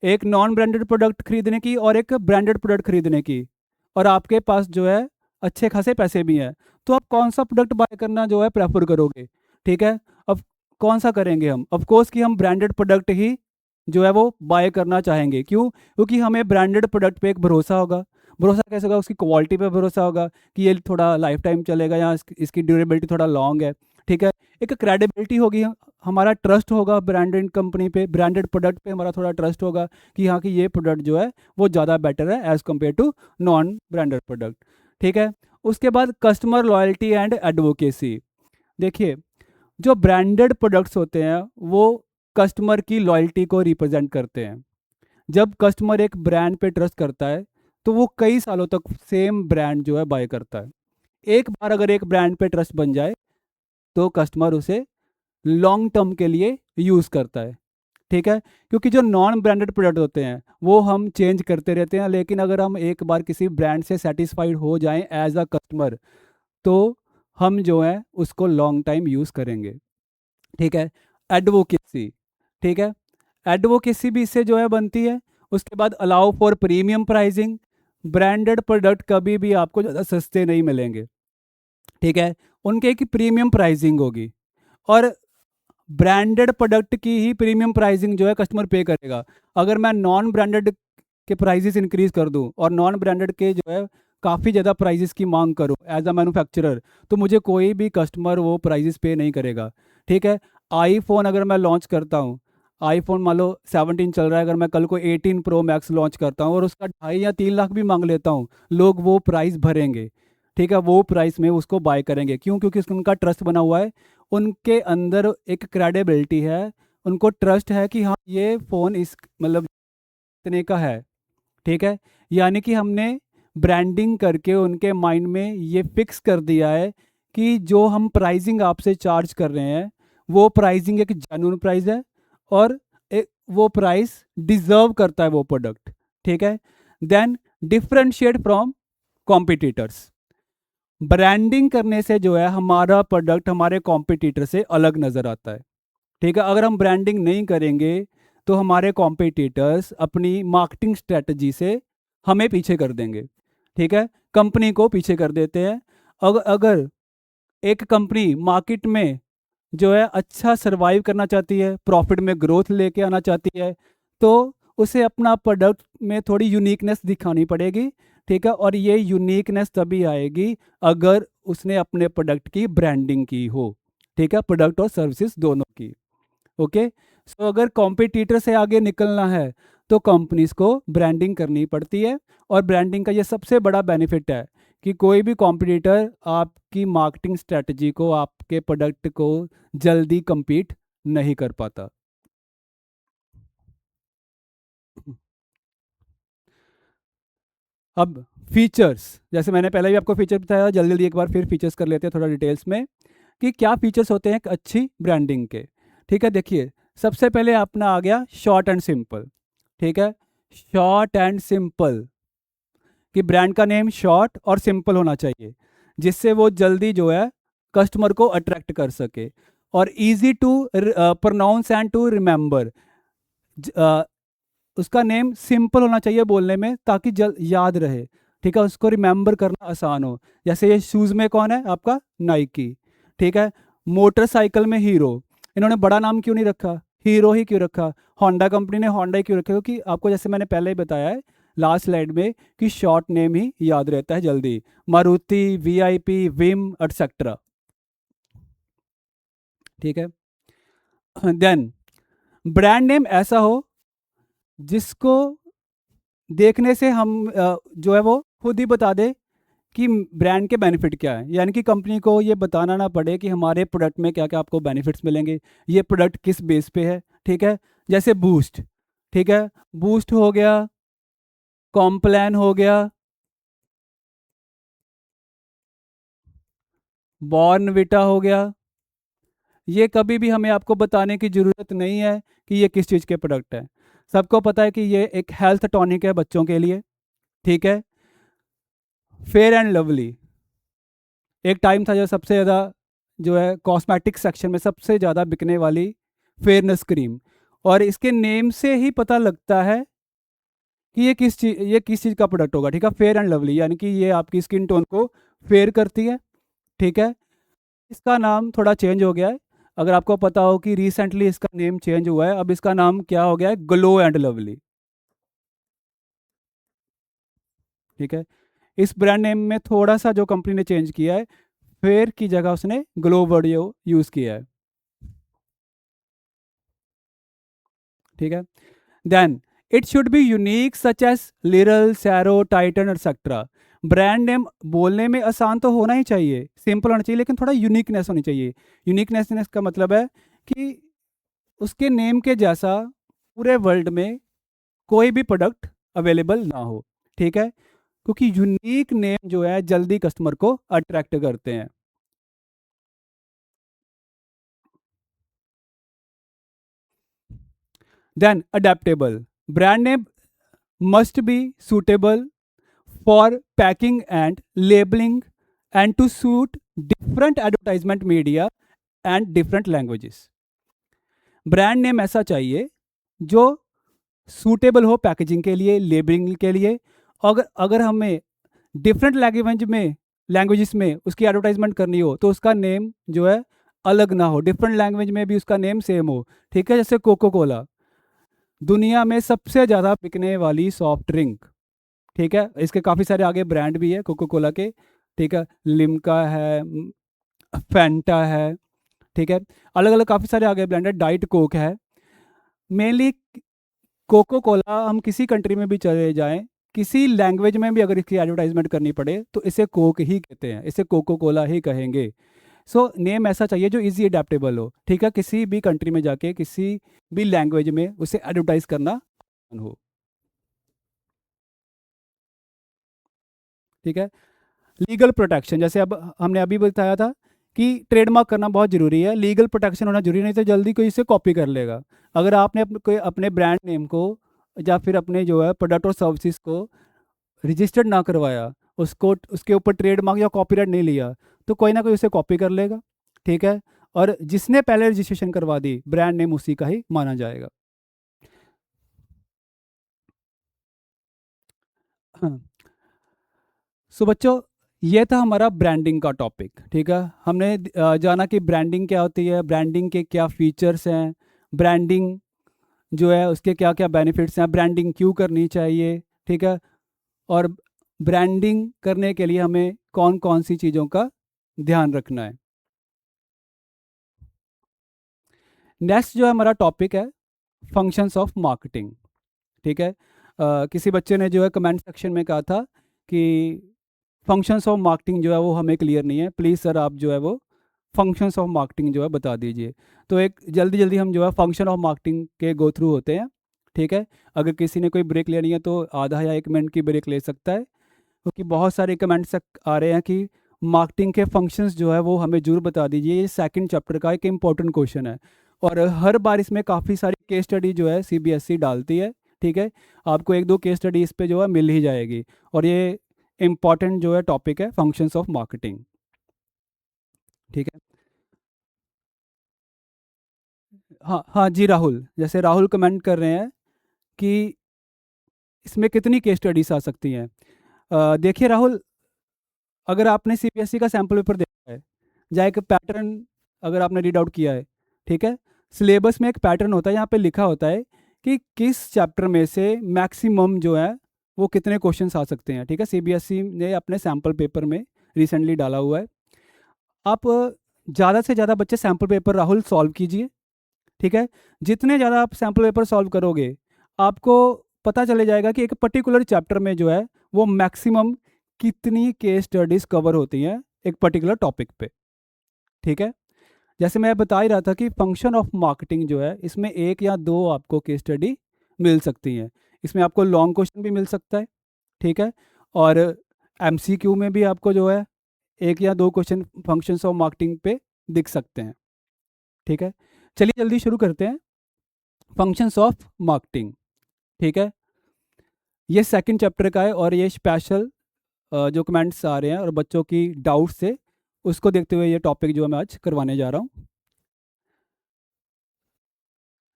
एक नॉन ब्रांडेड प्रोडक्ट खरीदने की और एक ब्रांडेड प्रोडक्ट खरीदने की, और आपके पास जो है अच्छे खासे पैसे भी हैं, तो आप कौन सा प्रोडक्ट बाय करना जो है प्रेफर करोगे? ठीक है। अब कौन सा करेंगे हम? ऑफ कोर्स कि हम ब्रांडेड प्रोडक्ट ही जो है वो बाय करना चाहेंगे। क्यों? क्योंकि हमें ब्रांडेड प्रोडक्ट पे एक भरोसा होगा। भरोसा कैसे होगा? उसकी क्वालिटी पे भरोसा होगा कि ये थोड़ा लाइफ टाइम चलेगा या इसकी ड्यूरेबिलिटी थोड़ा लॉन्ग है। ठीक है। एक क्रेडिबिलिटी होगी, हमारा ट्रस्ट होगा ब्रांडेड कंपनी पे, ब्रांडेड प्रोडक्ट पे हमारा थोड़ा ट्रस्ट होगा कि हाँ कि ये प्रोडक्ट जो है वो ज़्यादा बेटर है as compare to non branded product. ठीक है। उसके बाद कस्टमर लॉयल्टी एंड एडवोकेसी। देखिए, जो ब्रांडेड प्रोडक्ट्स होते हैं वो कस्टमर की लॉयल्टी को रिप्रेजेंट करते हैं। जब कस्टमर एक ब्रांड पे ट्रस्ट करता है तो वो कई सालों तक सेम ब्रांड जो है बाय करता है। एक बार अगर एक ब्रांड पे ट्रस्ट बन जाए तो कस्टमर उसे लॉन्ग टर्म के लिए यूज़ करता है। ठीक है। क्योंकि जो नॉन ब्रांडेड प्रोडक्ट होते हैं वो हम चेंज करते रहते हैं, लेकिन अगर हम एक बार किसी ब्रांड से सेटिस्फाइड हो जाएं एज अ कस्टमर तो हम जो है उसको लॉन्ग टाइम यूज़ करेंगे। ठीक है। एडवोकेसी। ठीक है। एडवोकेसी भी इससे जो है बनती है। उसके बाद allow for premium pricing. Branded product कभी भी आपको ज़्यादा सस्ते नहीं मिलेंगे। ठीक है। उनके की प्रीमियम प्राइसिंग होगी, और ब्रांडेड प्रोडक्ट की ही प्रीमियम प्राइसिंग जो है कस्टमर पे करेगा। अगर मैं नॉन ब्रांडेड के प्राइसेस इंक्रीज कर दूं और नॉन ब्रांडेड के जो है काफ़ी ज़्यादा प्राइसेस की मांग करूं एज अ मैन्युफैक्चरर, तो मुझे कोई भी कस्टमर वो प्राइसेस पे नहीं करेगा। ठीक है। आईफोन अगर मैं लॉन्च करता हूं, आईफोन मान लो 17 चल रहा है, अगर मैं कल को 18 प्रो मैक्स लॉन्च करता हूँ और उसका 2.5 या 3 लाख भी मांग लेता हूँ, लोग वो प्राइस भरेंगे। ठीक है, वो प्राइस में उसको बाय करेंगे। क्यों? क्योंकि उनका ट्रस्ट बना हुआ है, उनके अंदर एक क्रेडिबिलिटी है, उनको ट्रस्ट है कि हाँ ये फ़ोन इस मतलब इतने का है। ठीक है, यानी कि हमने ब्रांडिंग करके उनके माइंड में ये फिक्स कर दिया है कि जो हम प्राइसिंग आपसे चार्ज कर रहे हैं वो प्राइसिंग एक जेन्युइन प्राइस है, और वो प्राइस डिजर्व करता है वो प्रोडक्ट। ठीक है, then differentiate from competitors. Branding करने से जो है हमारा प्रोडक्ट हमारे कॉम्पिटिटर से अलग नज़र आता है। ठीक है, अगर हम ब्रांडिंग नहीं करेंगे तो हमारे कॉम्पिटिटर्स अपनी मार्केटिंग स्ट्रेटजी से हमें पीछे कर देंगे। ठीक है, कंपनी को पीछे कर देते हैं। अगर एक कंपनी मार्केट में जो है अच्छा सरवाइव करना चाहती है, प्रॉफिट में ग्रोथ लेके आना चाहती है, तो उसे अपना प्रोडक्ट में थोड़ी यूनिकनेस दिखानी पड़ेगी। ठीक है, और ये यूनिकनेस तभी आएगी अगर उसने अपने प्रोडक्ट की ब्रांडिंग की हो। ठीक है, प्रोडक्ट और सर्विसेज दोनों की। ओके, सो अगर कॉम्पिटिटर से आगे निकलना है तो कंपनीज को ब्रांडिंग करनी पड़ती है, और ब्रांडिंग का ये सबसे बड़ा बेनिफिट है कि कोई भी कॉम्पिटिटर आपकी मार्केटिंग स्ट्रेटजी को, आपके प्रोडक्ट को जल्दी compete नहीं कर पाता। अब फीचर्स, जैसे मैंने पहले भी आपको फीचर बताया, जल्दी जल्दी एक बार फिर फीचर्स कर लेते हैं थोड़ा डिटेल्स में कि क्या फीचर्स होते हैं एक अच्छी ब्रांडिंग के। ठीक है, देखिए सबसे पहले अपना आ गया शॉर्ट एंड सिंपल। ठीक है, शॉर्ट एंड सिंपल, कि ब्रांड का नेम शॉर्ट और सिंपल होना चाहिए, जिससे वो जल्दी जो है कस्टमर को अट्रैक्ट कर सके, और easy to pronounce and to remember. उसका नेम सिंपल होना चाहिए बोलने में ताकि जल याद रहे। ठीक है, उसको रिमेंबर करना आसान हो। जैसे ये शूज़ में कौन है आपका? नाइकी। ठीक है, मोटरसाइकिल में हीरो। इन्होंने बड़ा नाम क्यों नहीं रखा? हीरो ही क्यों रखा? होंडा कंपनी ने होंडा ही क्यों रखा? क्योंकि आपको जैसे मैंने पहले ही बताया है लास्ट स्लाइड में कि शॉर्ट नेम ही याद रहता है जल्दी। Maruti, VIP, Vim etcetera. ठीक है, देन ब्रांड नेम ऐसा हो जिसको देखने से हम जो है वो खुद ही बता दे कि ब्रांड के बेनिफिट क्या है, यानी कि कंपनी को ये बताना ना पड़े कि हमारे प्रोडक्ट में क्या क्या आपको बेनिफिट्स मिलेंगे, ये प्रोडक्ट किस बेस पे है। ठीक है, जैसे बूस्ट। ठीक है, बूस्ट हो गया, कॉम्प्लान हो गया, बॉर्नविटा हो गया। ये कभी भी हमें आपको बताने की ज़रूरत नहीं है कि ये किस चीज़ के प्रोडक्ट हैं। सबको पता है कि ये एक हेल्थ टॉनिक है बच्चों के लिए। ठीक है, फेयर एंड लवली, एक टाइम था जो सबसे ज़्यादा जो है कॉस्मेटिक सेक्शन में सबसे ज़्यादा बिकने वाली फेयरनेस क्रीम, और इसके नेम से ही पता लगता है कि ये किस चीज़ का प्रोडक्ट होगा। ठीक है, फेयर एंड लवली यानी कि ये आपकी स्किन टोन को फेयर करती है। ठीक है, इसका नाम थोड़ा चेंज हो गया है। अगर आपको पता हो कि रिसेंटली इसका नेम चेंज हुआ है, अब इसका नाम क्या हो गया है? Glow and lovely. ठीक है, इस ब्रांड नेम में थोड़ा सा जो कंपनी ने चेंज किया है, फेयर की जगह उसने ग्लो वर्ड यूज़ किया है। ठीक है, then it should be unique such as Liril, सैरो, टाइटन एक्सेट्रा। ब्रांड नेम बोलने में आसान तो होना ही चाहिए, सिंपल होना चाहिए, लेकिन थोड़ा यूनिकनेस होनी चाहिए। यूनिकनेस का मतलब है कि उसके नेम के जैसा पूरे वर्ल्ड में कोई भी प्रोडक्ट अवेलेबल ना हो। ठीक है, क्योंकि यूनिक नेम जो है जल्दी कस्टमर को अट्रैक्ट करते हैं। Then adaptable, brand name must be suitable for packing and labeling and to suit different advertisement media and different languages। Brand name ऐसा चाहिए जो सूटेबल हो पैकेजिंग के लिए, लेबलिंग के लिए। अगर अगर हमें डिफरेंट लैंग्वेजेस में उसकी एडवर्टाइजमेंट करनी हो तो उसका नेम जो है अलग ना हो, डिफरेंट लैंग्वेज में भी उसका नेम सेम हो। ठीक है, जैसे कोको कोला दुनिया में सबसे ज़्यादा बिकने वाली सॉफ्ट ड्रिंक। ठीक है, इसके काफ़ी सारे आगे ब्रांड भी है कोको कोला के। ठीक है, लिम्का है, फैंटा है। ठीक है, अलग अलग काफ़ी सारे आगे ब्रांड है, डाइट कोक है। मेनली कोको कोला, हम किसी कंट्री में भी चले जाएं, किसी लैंग्वेज में भी अगर इसकी एडवर्टाइजमेंट करनी पड़े तो इसे कोक ही कहते हैं, इसे कोको कोला ही कहेंगे। सो नेम ऐसा चाहिए जो इजी अडेप्टेबल हो, ठीक है, किसी भी कंट्री में जाके किसी भी लैंग्वेज में उसे एडवर्टाइज करना हो, ठीक है। लीगल प्रोटेक्शन, जैसे अब हमने अभी बताया था कि ट्रेडमार्क करना बहुत ज़रूरी है, लीगल प्रोटेक्शन होना जरूरी, नहीं तो जल्दी कोई इसे कॉपी कर लेगा। अगर आपने कोई अपने ब्रांड नेम को या फिर अपने जो है प्रोडक्ट और सर्विसेज को रजिस्टर्ड ना करवाया, उसको उसके ऊपर ट्रेडमार्क या कॉपीराइट नहीं लिया, तो कोई ना कोई उसे कॉपी कर लेगा, ठीक है। और जिसने पहले रजिस्ट्रेशन करवा दी, ब्रांड नेम उसी का ही माना जाएगा। हाँ। सो बच्चों, ये था हमारा ब्रांडिंग का टॉपिक, ठीक है। हमने जाना कि ब्रांडिंग क्या होती है, ब्रांडिंग के क्या फीचर्स हैं, ब्रांडिंग जो है उसके क्या क्या बेनिफिट्स हैं, ब्रांडिंग क्यों करनी चाहिए, ठीक है। और ब्रांडिंग करने के लिए हमें कौन कौन सी चीज़ों का ध्यान रखना है। नेक्स्ट जो है हमारा टॉपिक है फंक्शंस ऑफ मार्केटिंग, ठीक है। किसी बच्चे ने जो है कमेंट सेक्शन में कहा था कि फंक्शंस ऑफ मार्केटिंग जो है वो हमें क्लियर नहीं है, प्लीज़ सर आप जो है वो फंक्शंस ऑफ मार्केटिंग जो है बता दीजिए। तो एक जल्दी जल्दी हम जो है फंक्शन ऑफ मार्केटिंग के गो थ्रू होते हैं, ठीक है। अगर किसी ने कोई ब्रेक लेनी है तो आधा या 1 मिनट की ब्रेक ले सकता है, क्योंकि बहुत सारे कमेंट्स आ रहे हैं कि मार्केटिंग के फंक्शंस जो है वो हमें जरूर बता दीजिए। ये सेकंड चैप्टर का एक इम्पॉर्टेंट क्वेश्चन है, और हर बार इसमें काफ़ी सारी केस स्टडी जो है सीबीएसई डालती है, ठीक है। आपको एक दो केस स्टडी इस पे जो है मिल ही जाएगी, और ये इम्पॉर्टेंट जो है टॉपिक है फंक्शंस ऑफ मार्केटिंग, ठीक है। हाँ हाँ जी राहुल, जैसे राहुल कमेंट कर रहे हैं कि इसमें कितनी केस स्टडीज आ सकती हैं। देखिए राहुल, अगर आपने सीबीएसई का सैम्पल पेपर देखा है, या एक पैटर्न अगर आपने रीड आउट किया है, ठीक है, सिलेबस में एक पैटर्न होता है, यहाँ पे लिखा होता है कि किस चैप्टर में से मैक्सिमम जो है वो कितने क्वेश्चंस आ सकते हैं, ठीक है। सीबीएसई ने अपने सैम्पल पेपर में रिसेंटली डाला हुआ है। आप ज़्यादा से ज़्यादा बच्चे सैम्पल पेपर राहुल सॉल्व कीजिए, ठीक है। जितने ज़्यादा आप सैम्पल पेपर सॉल्व करोगे, आपको पता चले जाएगा कि एक पर्टिकुलर चैप्टर में जो है वो मैक्सिमम कितनी केस स्टडीज कवर होती हैं एक पर्टिकुलर टॉपिक पे, ठीक है। जैसे मैं बता ही रहा था कि फंक्शन ऑफ मार्केटिंग जो है इसमें एक या दो आपको केस स्टडी मिल सकती हैं, इसमें आपको लॉन्ग क्वेश्चन भी मिल सकता है, ठीक है। और एमसीक्यू में भी आपको जो है एक या दो क्वेश्चन फंक्शंस ऑफ मार्केटिंग पे दिख सकते हैं, ठीक है। चलिए जल्दी शुरू करते हैं फंक्शंस ऑफ मार्केटिंग, ठीक है। ये सेकंड चैप्टर का है, और ये स्पेशल जो कमेंट्स आ रहे हैं और बच्चों की डाउट्स से उसको देखते हुए ये टॉपिक जो मैं आज करवाने जा रहा हूँ।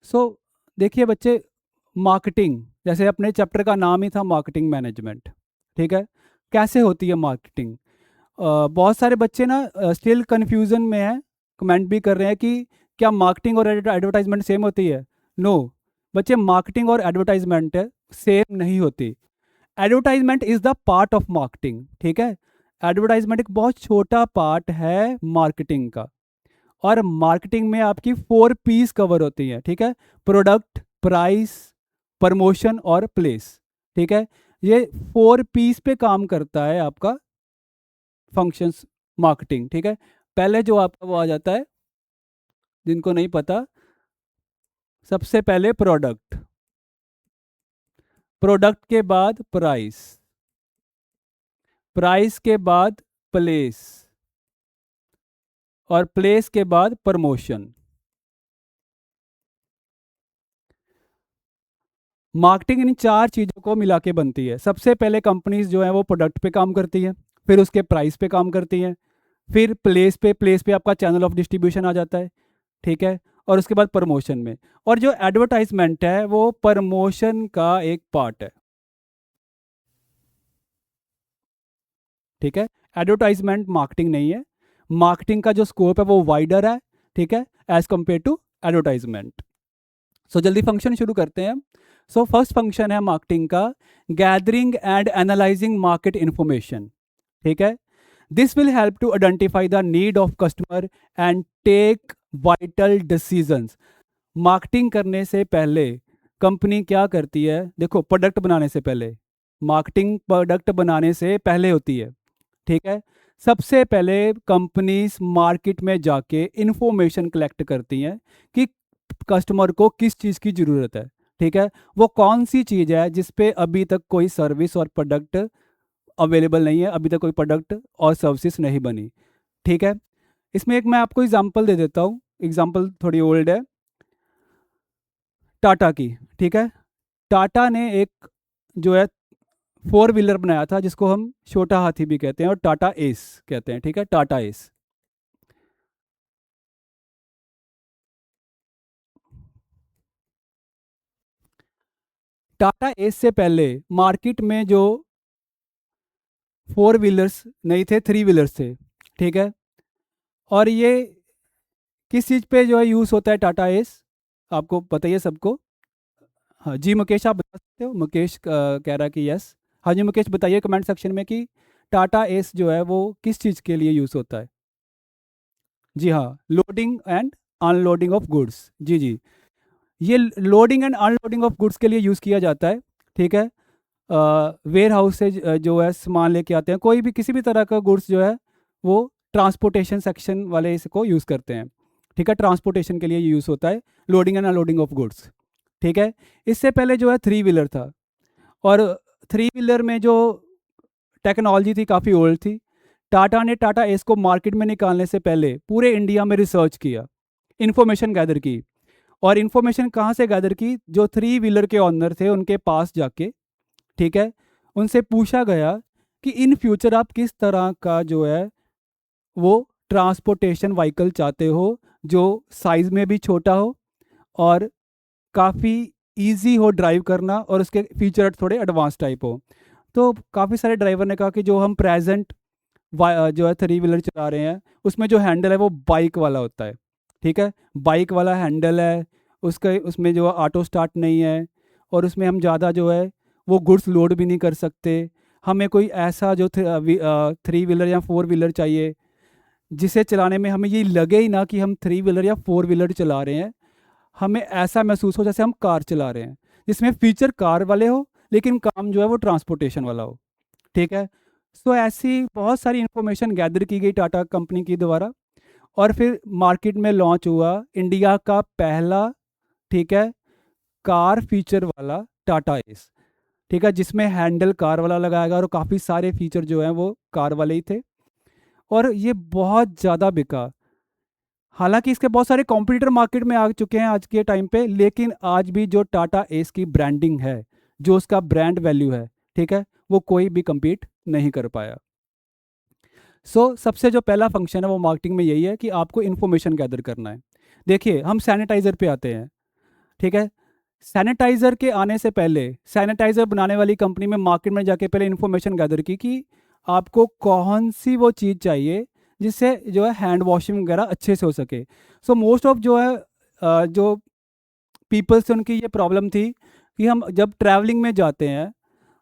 सो देखिए बच्चे, मार्केटिंग, जैसे अपने चैप्टर का नाम ही था मार्केटिंग मैनेजमेंट, ठीक है। कैसे होती है मार्केटिंग? बहुत सारे बच्चे ना स्टिल कन्फ्यूज़न में हैं, कमेंट भी कर रहे हैं कि क्या मार्केटिंग और एडवर्टाइजमेंट सेम होती है। नो बच्चे, मार्केटिंग और एडवर्टाइजमेंट सेम नहीं होती। Advertisement is the part of marketing, ठीक है। एडवर्टाइजमेंट एक बहुत छोटा पार्ट है मार्केटिंग का, और मार्केटिंग में आपकी 4 P's कवर होती हैं, ठीक है। प्रोडक्ट, प्राइस, प्रमोशन और प्लेस, ठीक है। ये 4 P's पे काम करता है आपका फंक्शंस मार्केटिंग, ठीक है। पहले जो आपका वो आ जाता है, जिनको नहीं पता, सबसे पहले प्रोडक्ट, प्रोडक्ट के बाद प्राइस, प्राइस के बाद प्लेस, और प्लेस के बाद प्रमोशन। मार्केटिंग इन 4 चीज़ों को मिला के बनती है। सबसे पहले कंपनीज जो है वो प्रोडक्ट पे काम करती है, फिर उसके प्राइस पे काम करती हैं, फिर प्लेस पे आपका चैनल ऑफ डिस्ट्रीब्यूशन आ जाता है, ठीक है, और उसके बाद प्रमोशन में। और जो एडवर्टाइजमेंट है वो प्रमोशन का एक पार्ट है, ठीक है। एडवर्टाइजमेंट मार्केटिंग नहीं है, मार्केटिंग का जो स्कोप है वो वाइडर है, ठीक है, as compare to advertisement. So जल्दी फंक्शन शुरू करते हैं। सो फर्स्ट फंक्शन है मार्केटिंग का gathering and analysing market information, ठीक है। This will help to identify the need of customer and take vital decisions. Marketing करने से पहले कंपनी क्या करती है? देखो, प्रोडक्ट बनाने से पहले, मार्केटिंग प्रोडक्ट बनाने से पहले होती है, ठीक है। सबसे पहले कंपनीज मार्केट में जाके इंफॉर्मेशन कलेक्ट करती हैं कि कस्टमर को किस चीज़ की ज़रूरत है, ठीक है। वो कौन सी चीज़ है जिस पे अभी तक कोई सर्विस और प्रोडक्ट अवेलेबल नहीं है, अभी तक कोई प्रोडक्ट और सर्विसेज नहीं बनी, ठीक है। इसमें एक मैं आपको एग्जांपल दे देता हूँ, एग्जांपल थोड़ी ओल्ड है, टाटा की, ठीक है। टाटा ने एक जो है फोर व्हीलर बनाया था जिसको हम छोटा हाथी भी कहते हैं और टाटा एस कहते हैं, ठीक है, टाटा एस। टाटा एस से पहले मार्केट में जो फोर व्हीलर्स नहीं थे, थ्री व्हीलर्स थे, ठीक है। और ये किस चीज़ पे जो है यूज़ होता है टाटा एस, आपको बताइए सबको। हाँ जी, मुकेश आप बता सकते हो? मुकेश कह रहा है कि यस। हाँ जी मुकेश, बताइए कमेंट सेक्शन में कि टाटा एस जो है वो किस चीज़ के लिए यूज़ होता है। जी हाँ, loading and unloading of goods, जी जी। ये loading and unloading of goods के लिए यूज़ किया जाता है, ठीक है। वेयर हाउस से जो है सामान लेके आते हैं, कोई भी किसी भी तरह का गुड्स जो है वो ट्रांसपोर्टेशन सेक्शन वाले इसको यूज़ करते हैं, ठीक है। ट्रांसपोर्टेशन के लिए यूज़ होता है loading and unloading of goods, ठीक है। इससे पहले जो है थ्री व्हीलर था, और थ्री व्हीलर में जो टेक्नोलॉजी थी काफ़ी ओल्ड थी। टाटा ने टाटा एस को मार्केट में निकालने से पहले पूरे इंडिया में रिसर्च किया, इन्फॉर्मेशन गैदर की। और इन्फॉर्मेशन कहाँ से गैदर की? जो थ्री व्हीलर के ऑनर थे उनके पास जाके, ठीक है, उनसे पूछा गया कि इन फ्यूचर आप किस तरह का जो है वो ट्रांसपोर्टेशन व्हीकल चाहते हो, जो साइज में भी छोटा हो और काफ़ी इजी हो ड्राइव करना और उसके फीचर थोड़े एडवांस टाइप हो। तो काफ़ी सारे ड्राइवर ने कहा कि जो हम प्रेजेंट जो है थ्री व्हीलर चला रहे हैं उसमें जो हैंडल है वो बाइक वाला होता है, ठीक है। बाइक वाला हैंडल है, उसके उसमें जो ऑटो स्टार्ट नहीं है, और उसमें हम ज़्यादा जो है वो गुड्स लोड भी नहीं कर सकते। हमें कोई ऐसा जो थ्री व्हीलर या फोर व्हीलर चाहिए जिसे चलाने में हमें ये लगे ही ना कि हम थ्री व्हीलर या फोर व्हीलर चला रहे हैं, हमें ऐसा महसूस हो जैसे हम कार चला रहे हैं, जिसमें फीचर कार वाले हो लेकिन काम जो है वो ट्रांसपोर्टेशन वाला हो, ठीक है। सो ऐसी बहुत सारी इंफॉर्मेशन गैदर की गई टाटा कंपनी की द्वारा, और फिर मार्केट में लॉन्च हुआ इंडिया का पहला, ठीक है, कार फीचर वाला टाटा एस, ठीक है, जिसमें हैंडल कार वाला लगाया गया और काफ़ी सारे फीचर जो हैं वो कार वाले ही थे, और ये बहुत ज़्यादा बिका। हालांकि इसके बहुत सारे कॉम्पिटिटर मार्केट में आ चुके हैं आज के टाइम पे, लेकिन आज भी जो टाटा एस की ब्रांडिंग है, जो उसका ब्रांड वैल्यू है, ठीक है, वो कोई भी compete नहीं कर पाया। सबसे जो पहला फंक्शन है वो मार्केटिंग में यही है कि आपको इन्फॉर्मेशन गैदर करना है। देखिए, हम सैनिटाइज़र पे आते हैं, ठीक है। सैनिटाइज़र के आने से पहले सैनिटाइज़र बनाने वाली कंपनी में मार्केट में जाके पहले इन्फॉर्मेशन गैदर की कि आपको कौन सी वो चीज़ चाहिए जिससे जो है हैंड वॉशिंग वगैरह अच्छे से हो सके। मोस्ट ऑफ जो है जो पीपल्स से उनकी ये प्रॉब्लम थी कि हम जब ट्रैवलिंग में जाते हैं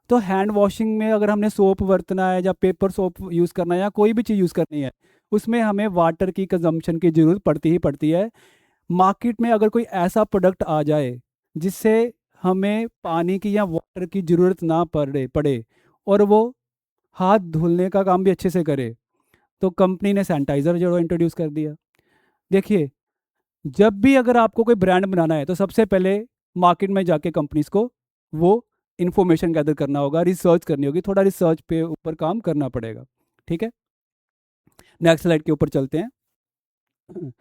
तो हैंड वॉशिंग में अगर हमने सोप बरतना है या पेपर सोप यूज़ करना है या कोई भी चीज़ यूज़ करनी है, उसमें हमें वाटर की कंजम्पशन की ज़रूरत पड़ती ही पड़ती है। मार्केट में अगर कोई ऐसा प्रोडक्ट आ जाए जिससे हमें पानी की या वाटर की ज़रूरत ना पड़े पड़े और वो हाथ धुलने का काम भी अच्छे से करे, तो कंपनी ने सैनिटाइज़र जो इंट्रोड्यूस कर दिया। देखिए, जब भी अगर आपको कोई ब्रांड बनाना है तो सबसे पहले मार्केट में जाके कंपनीज को वो इंफॉर्मेशन गैदर करना होगा, रिसर्च करनी होगी, थोड़ा रिसर्च पे ऊपर काम करना पड़ेगा, ठीक है। नेक्स्ट स्लाइड के ऊपर चलते हैं।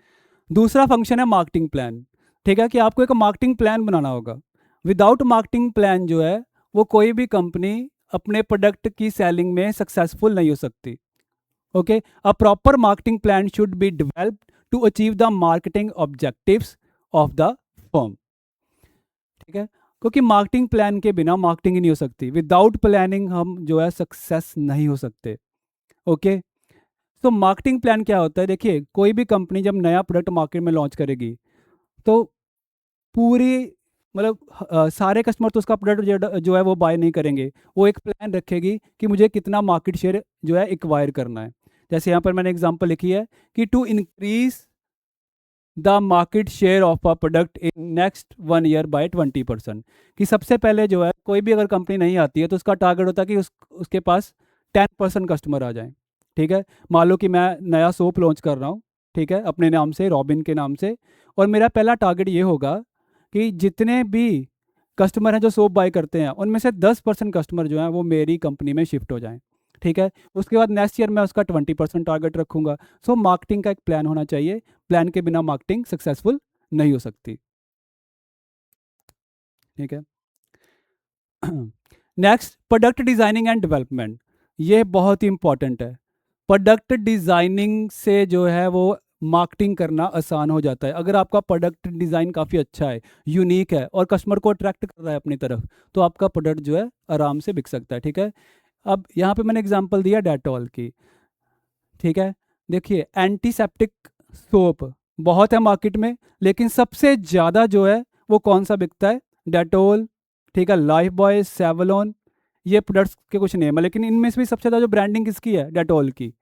दूसरा फंक्शन है मार्केटिंग प्लान, ठीक है, कि आपको एक मार्केटिंग प्लान बनाना होगा। विदाउट मार्केटिंग प्लान जो है वो कोई भी कंपनी अपने प्रोडक्ट की सेलिंग में सक्सेसफुल नहीं हो सकती। Okay, a proper marketing plan should be developed to achieve the marketing objectives of the firm, ठीक है। क्योंकि मार्केटिंग प्लान के बिना मार्केटिंग ही नहीं हो सकती, विदाउट प्लानिंग हम जो है सक्सेस नहीं हो सकते। ओके, मार्केटिंग प्लान क्या होता है? देखिए, कोई भी कंपनी जब नया प्रोडक्ट मार्केट में लॉन्च करेगी तो पूरी मतलब सारे कस्टमर तो उसका प्रोडक्ट जो है वो बाय नहीं करेंगे, वो एक प्लान रखेगी कि मुझे कितना मार्केट शेयर जो है एक्वायर करना है। जैसे यहाँ पर मैंने एग्जांपल लिखी है कि to increase the market share of a product in next 1 year by 20%। कि सबसे पहले जो है कोई भी अगर कंपनी नहीं आती है तो उसका टारगेट होता है कि उसके पास 10% कस्टमर आ जाएं। ठीक है, मान लो कि मैं नया सोप लॉन्च कर रहा हूँ, ठीक है, अपने नाम से, रॉबिन के नाम से, और मेरा पहला टारगेट ये होगा कि जितने भी कस्टमर हैं जो सोप बाय करते हैं उनमें से 10% कस्टमर जो हैं वो मेरी कंपनी में शिफ्ट हो जाएं। ठीक है, उसके बाद नेक्स्ट ईयर मैं उसका 20% टारगेट रखूंगा। सो मार्केटिंग का एक प्लान होना चाहिए, प्लान के बिना मार्केटिंग सक्सेसफुल नहीं हो सकती। ठीक है। Next, product designing and development, ये बहुत ही इंपॉर्टेंट है। प्रोडक्ट डिजाइनिंग से जो है वो मार्केटिंग करना आसान हो जाता है। अगर आपका प्रोडक्ट डिज़ाइन काफ़ी अच्छा है, यूनिक है और कस्टमर को अट्रैक्ट कर रहा है अपनी तरफ, तो आपका प्रोडक्ट जो है आराम से बिक सकता है। ठीक है, अब यहाँ पे मैंने एग्जांपल दिया डेटॉल की। ठीक है, देखिए एंटीसेप्टिक सोप बहुत है मार्केट में, लेकिन सबसे ज़्यादा जो है वो कौन सा बिकता है? डेटोल। ठीक है, लाइफ बॉय, सेवलॉन, ये प्रोडक्ट्स के कुछ नेम है, लेकिन इनमें से भी सबसे ज़्यादा जो ब्रांडिंग किसकी है? डेटोल की।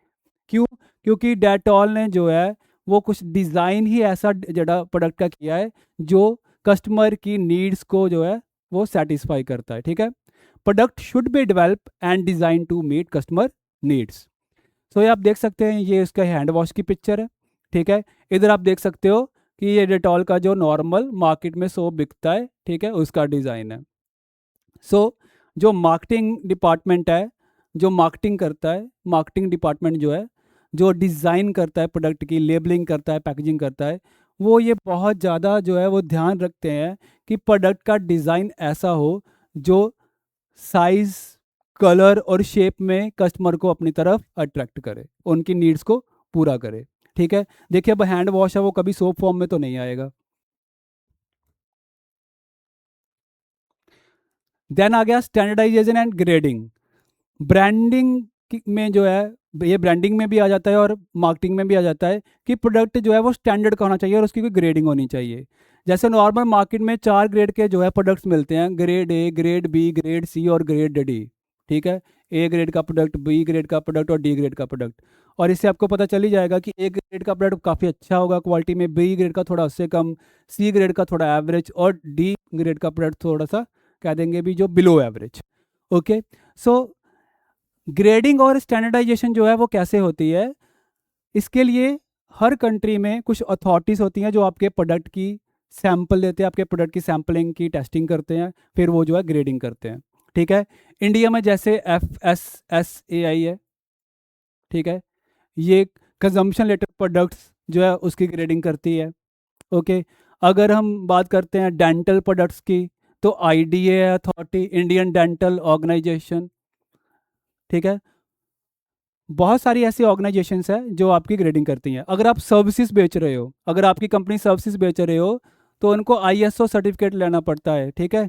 क्यों? क्योंकि डेटॉल ने जो है वो कुछ डिज़ाइन ही ऐसा जड़ा प्रोडक्ट का किया है जो कस्टमर की नीड्स को जो है वो सेटिस्फाई करता है। ठीक है, product should be develop and design to meet customer needs. So ये आप देख सकते हैं, ये इसका हैंड वॉश की पिक्चर है। ठीक है, इधर आप देख सकते हो कि ये डेटॉल का जो नॉर्मल मार्केट में सोप बिकता है, ठीक है, उसका डिज़ाइन है। सो जो मार्केटिंग डिपार्टमेंट है, जो मार्केटिंग करता है, मार्केटिंग डिपार्टमेंट जो है, जो डिज़ाइन करता है प्रोडक्ट की, लेबलिंग करता है, पैकेजिंग करता है, वो ये बहुत ज़्यादा जो है वो ध्यान रखते हैं कि प्रोडक्ट का डिज़ाइन ऐसा हो जो साइज, कलर और शेप में कस्टमर को अपनी तरफ अट्रैक्ट करे, उनकी नीड्स को पूरा करे। ठीक है, देखिए अब हैंड वॉश है वो कभी सोप फॉर्म में तो नहीं आएगा। देन आ गया स्टैंडर्डाइजेशन एंड ग्रेडिंग। ब्रांडिंग में जो है, ये ब्रांडिंग में भी आ जाता है और मार्केटिंग में भी आ जाता है कि प्रोडक्ट जो है वो स्टैंडर्ड का होना चाहिए और उसकी कोई ग्रेडिंग होनी चाहिए। जैसे नॉर्मल मार्केट में 4 ग्रेड के जो है प्रोडक्ट्स मिलते हैं, grade A, grade B, grade C और ग्रेड डी। ठीक है, ए ग्रेड का प्रोडक्ट, बी ग्रेड का प्रोडक्ट और डी ग्रेड का प्रोडक्ट। और इससे आपको पता चल ही जाएगा कि ए ग्रेड का प्रोडक्ट काफ़ी अच्छा होगा क्वालिटी में, बी ग्रेड का थोड़ा उससे कम, सी ग्रेड का थोड़ा एवरेज और डी ग्रेड का प्रोडक्ट थोड़ा सा कह देंगे भी जो बिलो एवरेज। ओके, सो ग्रेडिंग और स्टैंडर्डाइजेशन जो है वो कैसे होती है? इसके लिए हर कंट्री में कुछ अथॉरिटीज़ होती हैं जो आपके प्रोडक्ट की सैंपल लेते हैं, आपके प्रोडक्ट की सैम्पलिंग की टेस्टिंग करते हैं, फिर वो जो है ग्रेडिंग करते हैं। ठीक है, इंडिया में जैसे FSSAI है। ठीक है, ये कंजम्पशन लेटर प्रोडक्ट्स जो है उसकी ग्रेडिंग करती है। ओके, अगर हम बात करते हैं डेंटल प्रोडक्ट्स की तो IDA authority, Indian dental organisation. ठीक है, बहुत सारी ऐसी ऑर्गेनाइजेशंस हैं जो आपकी ग्रेडिंग करती हैं। अगर आप सर्विसेज बेच रहे हो, अगर आपकी कंपनी सर्विसेज बेच रहे हो तो उनको ISO सर्टिफिकेट लेना पड़ता है। ठीक है,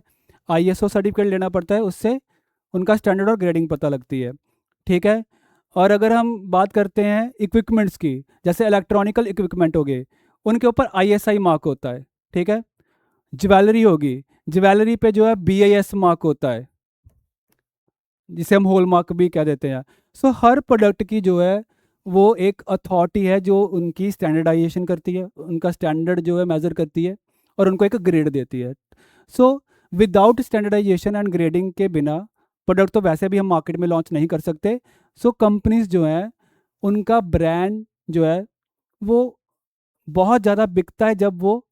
ISO सर्टिफिकेट लेना पड़ता है, उससे उनका स्टैंडर्ड और ग्रेडिंग पता लगती है। ठीक है, और अगर हम बात करते हैं इक्विपमेंट्स की, जैसे इलेक्ट्रॉनिकल इक्विपमेंट हो गए, उनके ऊपर ISI मार्क होता है। ठीक है, ज्वेलरी होगी, ज्वेलरी पे जो है BIS मार्क होता है, जिसे हम हॉल मार्क भी कह देते हैं। सो हर प्रोडक्ट की जो है वो एक अथॉरिटी है जो उनकी स्टैंडर्डाइजेशन करती है, उनका स्टैंडर्ड जो है मेज़र करती है और उनको एक ग्रेड देती है। So without standardisation and grading के बिना प्रोडक्ट तो वैसे भी हम मार्केट में लॉन्च नहीं कर सकते। सो कंपनीज जो हैं उनका ब्रांड जो है वो बहुत ज़्यादा बिकता है जब वो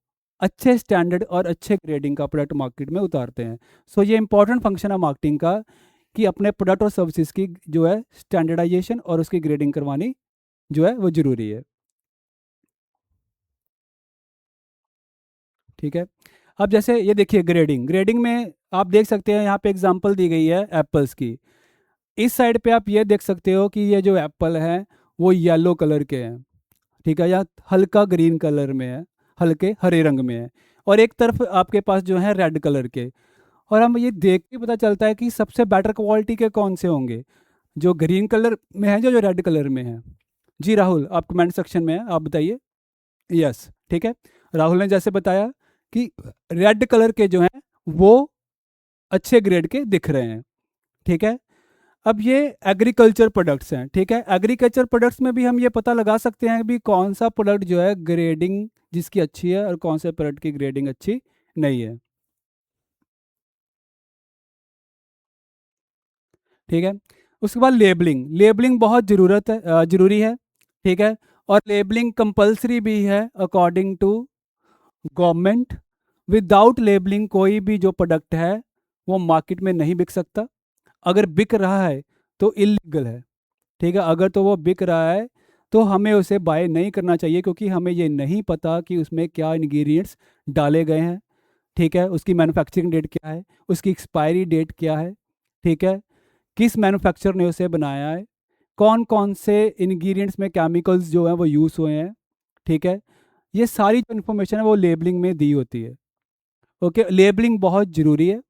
अच्छे स्टैंडर्ड और अच्छे ग्रेडिंग का प्रोडक्ट मार्केट में उतारते हैं। सो ये इंपॉर्टेंट फंक्शन है मार्केटिंग का कि अपने प्रोडक्ट और सर्विसेज की जो है स्टैंडर्डाइजेशन और उसकी ग्रेडिंग करवानी जो है वो ज़रूरी है। ठीक है, अब जैसे ये देखिए ग्रेडिंग, ग्रेडिंग में आप देख सकते हैं यहाँ पे एग्जांपल दी गई है एप्पल्स की। इस साइड पे आप ये देख सकते हो कि ये जो एप्पल है वो येलो कलर के हैं। ठीक है, या हल्का ग्रीन कलर में है, हल्के हरे रंग में है, और एक तरफ आपके पास जो है रेड कलर के। और हम ये देख के पता चलता है कि सबसे बेटर क्वालिटी के कौन से होंगे, जो ग्रीन कलर में है, जो रेड कलर में है। जी राहुल, आप कमेंट सेक्शन में हैं, आप बताइए। यस, ठीक है, राहुल ने जैसे बताया कि रेड कलर के जो हैं वो अच्छे ग्रेड के दिख रहे हैं। ठीक है, अब ये एग्रीकल्चर प्रोडक्ट्स हैं, ठीक है। एग्रीकल्चर प्रोडक्ट्स में भी हम ये पता लगा सकते हैं कि कौन सा प्रोडक्ट जो है ग्रेडिंग जिसकी अच्छी है और कौन से प्रोडक्ट की ग्रेडिंग अच्छी नहीं है, ठीक है। उसके बाद लेबलिंग, लेबलिंग बहुत ज़रूरी है, ठीक है। और लेबलिंग कंपलसरी भी है according to government. Without labelling कोई भी जो प्रोडक्ट है वो मार्केट में नहीं बिक सकता। अगर बिक रहा है तो इलीगल है, ठीक है। अगर तो वो बिक रहा है तो हमें उसे बाय नहीं करना चाहिए, क्योंकि हमें ये नहीं पता कि उसमें क्या इंग्रेडिएंट्स डाले गए हैं, ठीक है। उसकी मैन्युफैक्चरिंग डेट क्या है, उसकी एक्सपायरी डेट क्या है, ठीक है। किस मैन्युफैक्चरर ने उसे बनाया है, कौन कौन से इंग्रेडिएंट्स में केमिकल्स जो हैं वो यूज़ हुए हैं, ठीक है। ये सारी जो इन्फॉर्मेशन है वो लेबलिंग में दी होती है। ओके, लेबलिंग बहुत ज़रूरी है।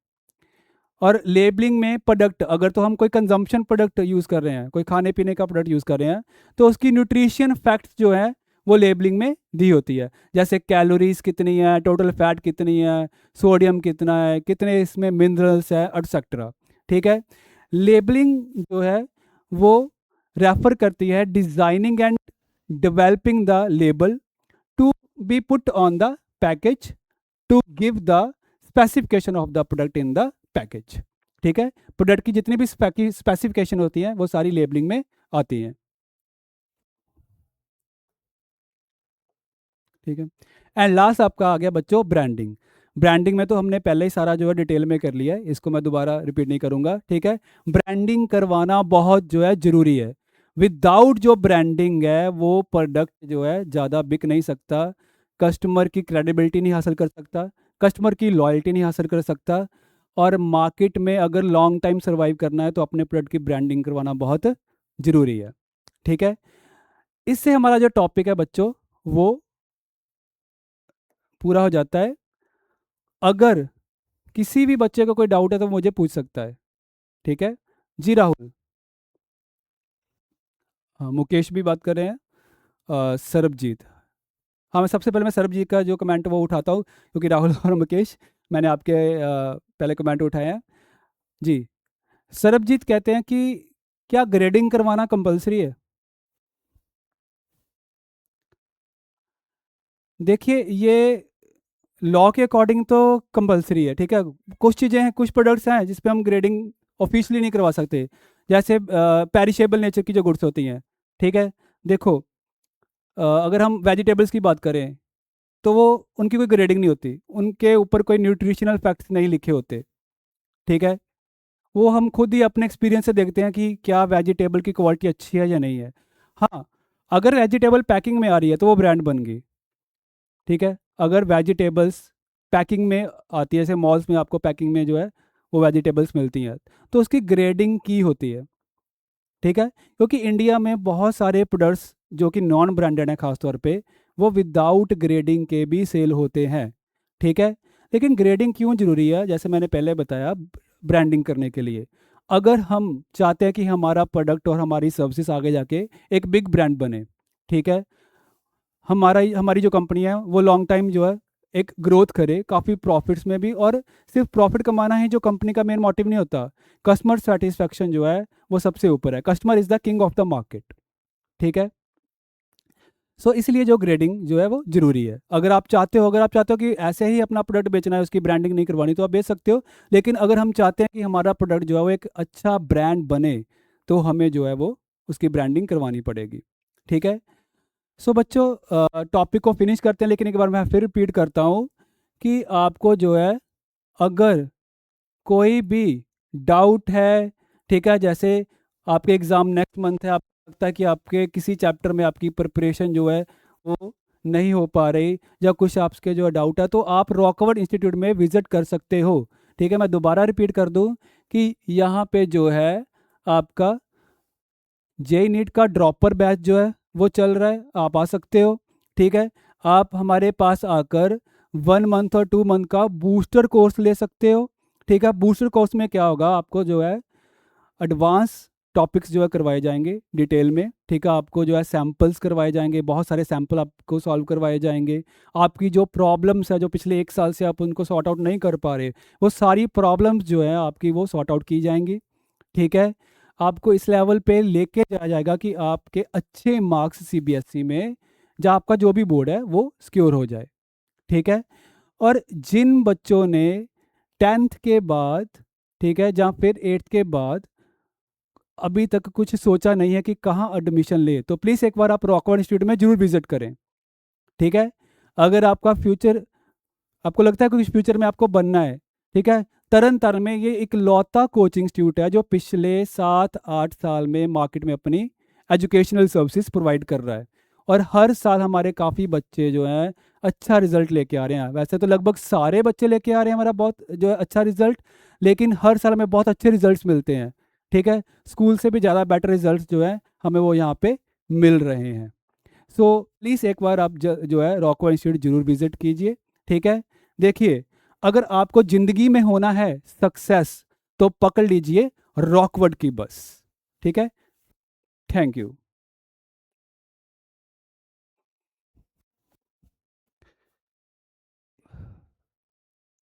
और लेबलिंग में प्रोडक्ट, अगर तो हम कोई कंजम्पशन प्रोडक्ट यूज़ कर रहे हैं, कोई खाने पीने का प्रोडक्ट यूज़ कर रहे हैं, तो उसकी न्यूट्रिशन फैक्ट्स जो है वो लेबलिंग में दी होती है। जैसे कैलोरीज कितनी है, टोटल फैट कितनी है, सोडियम कितना है, कितने इसमें मिनरल्स है, एटसेट्रा, ठीक है। लेबलिंग जो है वो रेफर करती है designing and developing the label to be put on the package to give the specification of the product in the package, ठीक है। प्रोडक्ट की जितनी भी स्पेसिफिकेशन होती हैं वो सारी लेबलिंग में आती हैं, ठीक है। एंड लास्ट आपका आ गया बच्चों ब्रांडिंग। ब्रांडिंग में तो हमने पहले ही सारा जो है डिटेल में कर लिया है, इसको मैं दोबारा रिपीट नहीं करूंगा, ठीक है। ब्रांडिंग करवाना बहुत जो है ज़रूरी है। विदाउट जो ब्रांडिंग है वो प्रोडक्ट जो है ज़्यादा बिक नहीं सकता, कस्टमर की क्रेडिबिलिटी नहीं हासिल कर सकता, कस्टमर की लॉयल्टी नहीं हासिल कर सकता। और मार्केट में अगर लॉन्ग टाइम सर्वाइव करना है तो अपने प्रोडक्ट की ब्रांडिंग करवाना बहुत ज़रूरी है, ठीक है। इससे हमारा जो टॉपिक है बच्चों वो पूरा हो जाता है। अगर किसी भी बच्चे को कोई डाउट है तो मुझे पूछ सकता है, ठीक है। जी राहुल। हाँ, मुकेश भी बात कर रहे हैं, सरबजीत। हाँ, मैं सबसे पहले मैं सरबजीत का जो कमेंट वो उठाता हूँ, क्योंकि राहुल और मुकेश मैंने आपके पहले कमेंट उठाए हैं। जी, सरबजीत कहते हैं कि क्या ग्रेडिंग करवाना कंपलसरी है? देखिए, ये लॉ के अकॉर्डिंग तो कंपलसरी है, ठीक है। कुछ चीज़ें हैं, कुछ प्रोडक्ट्स हैं जिस पे हम ग्रेडिंग ऑफिशियली नहीं करवा सकते, जैसे पेरिशेबल नेचर की जो गुड्स होती हैं, ठीक है। देखो, अगर हम वेजिटेबल्स की बात करें तो वो उनकी कोई ग्रेडिंग नहीं होती, उनके ऊपर कोई न्यूट्रिशनल फैक्ट्स नहीं लिखे होते, ठीक है। वो हम खुद ही अपने एक्सपीरियंस से देखते हैं कि क्या वेजिटेबल की क्वालिटी अच्छी है या नहीं है। हाँ, अगर वेजिटेबल पैकिंग में आ रही है तो वो ब्रांड बन गई, ठीक है। अगर वेजिटेबल्स पैकिंग में आती है, जैसे मॉल्स में आपको पैकिंग में जो है वो वेजिटेबल्स मिलती हैं, तो उसकी ग्रेडिंग की होती है, ठीक है। क्योंकि इंडिया में बहुत सारे प्रोडक्ट्स जो कि नॉन ब्रांडेड हैं खासतौर पे, वो विदाउट ग्रेडिंग के भी सेल होते हैं, ठीक है। लेकिन ग्रेडिंग क्यों ज़रूरी है, जैसे मैंने पहले बताया, ब्रांडिंग करने के लिए। अगर हम चाहते हैं कि हमारा प्रोडक्ट और हमारी सर्विसेज आगे जाके एक बिग ब्रांड बने, ठीक है, हमारी जो कंपनी है वो लॉन्ग टाइम जो है एक ग्रोथ करे, काफ़ी प्रॉफिट्स में भी। और सिर्फ प्रॉफिट कमाना ही जो कंपनी का मेन मोटिव नहीं होता, कस्टमर सेटिस्फेक्शन जो है वो सबसे ऊपर है। Customer is the king of the market, ठीक है। सो इसलिए जो ग्रेडिंग जो है वो ज़रूरी है। अगर आप चाहते हो कि ऐसे ही अपना प्रोडक्ट बेचना है, उसकी ब्रांडिंग नहीं करवानी, तो आप बेच सकते हो। लेकिन अगर हम चाहते हैं कि हमारा प्रोडक्ट जो है वो एक अच्छा ब्रांड बने, तो हमें जो है वो उसकी ब्रांडिंग करवानी पड़ेगी, ठीक है। सो बच्चों, टॉपिक को फिनिश करते हैं, लेकिन एक बार मैं फिर रिपीट करता हूँ कि आपको जो है, अगर कोई भी डाउट है, ठीक है, जैसे आपके एग्ज़ाम नेक्स्ट मंथ है, आपको लगता है कि आपके किसी चैप्टर में आपकी प्रिपरेशन जो है वो नहीं हो पा रही, या कुछ आपके जो डाउट है, तो आप रॉकवर्ड इंस्टीट्यूट में विज़िट कर सकते हो, ठीक है। मैं दोबारा रिपीट कर दूं कि यहाँ पे जो है आपका जेई नीट का ड्रॉपर बैच जो है वो चल रहा है, आप आ सकते हो, ठीक है। आप हमारे पास आकर 1 मंथ और 2 मंथ का बूस्टर कोर्स ले सकते हो, ठीक है। बूस्टर कोर्स में क्या होगा, आपको जो है एडवांस टॉपिक्स जो है करवाए जाएंगे डिटेल में, ठीक है। आपको जो है सैम्पल्स करवाए जाएंगे, बहुत सारे सैम्पल आपको सॉल्व करवाए जाएंगे। आपकी जो प्रॉब्लम्स है, जो पिछले 1 साल से आप उनको सॉर्ट आउट नहीं कर पा रहे, वो सारी प्रॉब्लम्स जो है आपकी वो सॉर्ट आउट की जाएंगी, ठीक है। आपको इस लेवल पे लेके जाया जाएगा कि आपके अच्छे मार्क्स सीबीएसई में, जहाँ आपका जो भी बोर्ड है वो सिक्योर हो जाए। ठीक है। और जिन बच्चों ने 10th के बाद, ठीक है, जहाँ फिर 8th के बाद अभी तक कुछ सोचा नहीं है कि कहाँ एडमिशन ले, तो प्लीज़ एक बार आप रॉकवर्ड इंस्टीट्यूट में जरूर विजिट करें। ठीक है। अगर आपका फ्यूचर, आपको लगता है कुछ फ्यूचर में आपको बनना है, ठीक है, तरन तारण में ये एक लौता कोचिंग इंस्टीट्यूट है जो पिछले 7-8 साल में मार्केट में अपनी एजुकेशनल सर्विसेज प्रोवाइड कर रहा है। और हर साल हमारे काफ़ी बच्चे जो हैं अच्छा रिजल्ट लेके आ रहे हैं। वैसे तो लगभग सारे बच्चे लेके आ रहे हैं हमारा बहुत जो है अच्छा रिजल्ट, लेकिन हर साल हमें बहुत अच्छे रिजल्ट्स मिलते हैं। ठीक है। स्कूल से भी ज़्यादा बेटर रिजल्ट्स जो है हमें वो यहाँ पे मिल रहे हैं। सो प्लीज़ एक बार आप जो है रॉकवर्ड इंस्टीट्यूट जरूर विजिट कीजिए। ठीक है। देखिए, अगर आपको ज़िंदगी में होना है सक्सेस, तो पकड़ लीजिए रॉकवर्ड की बस। ठीक है। Thank you.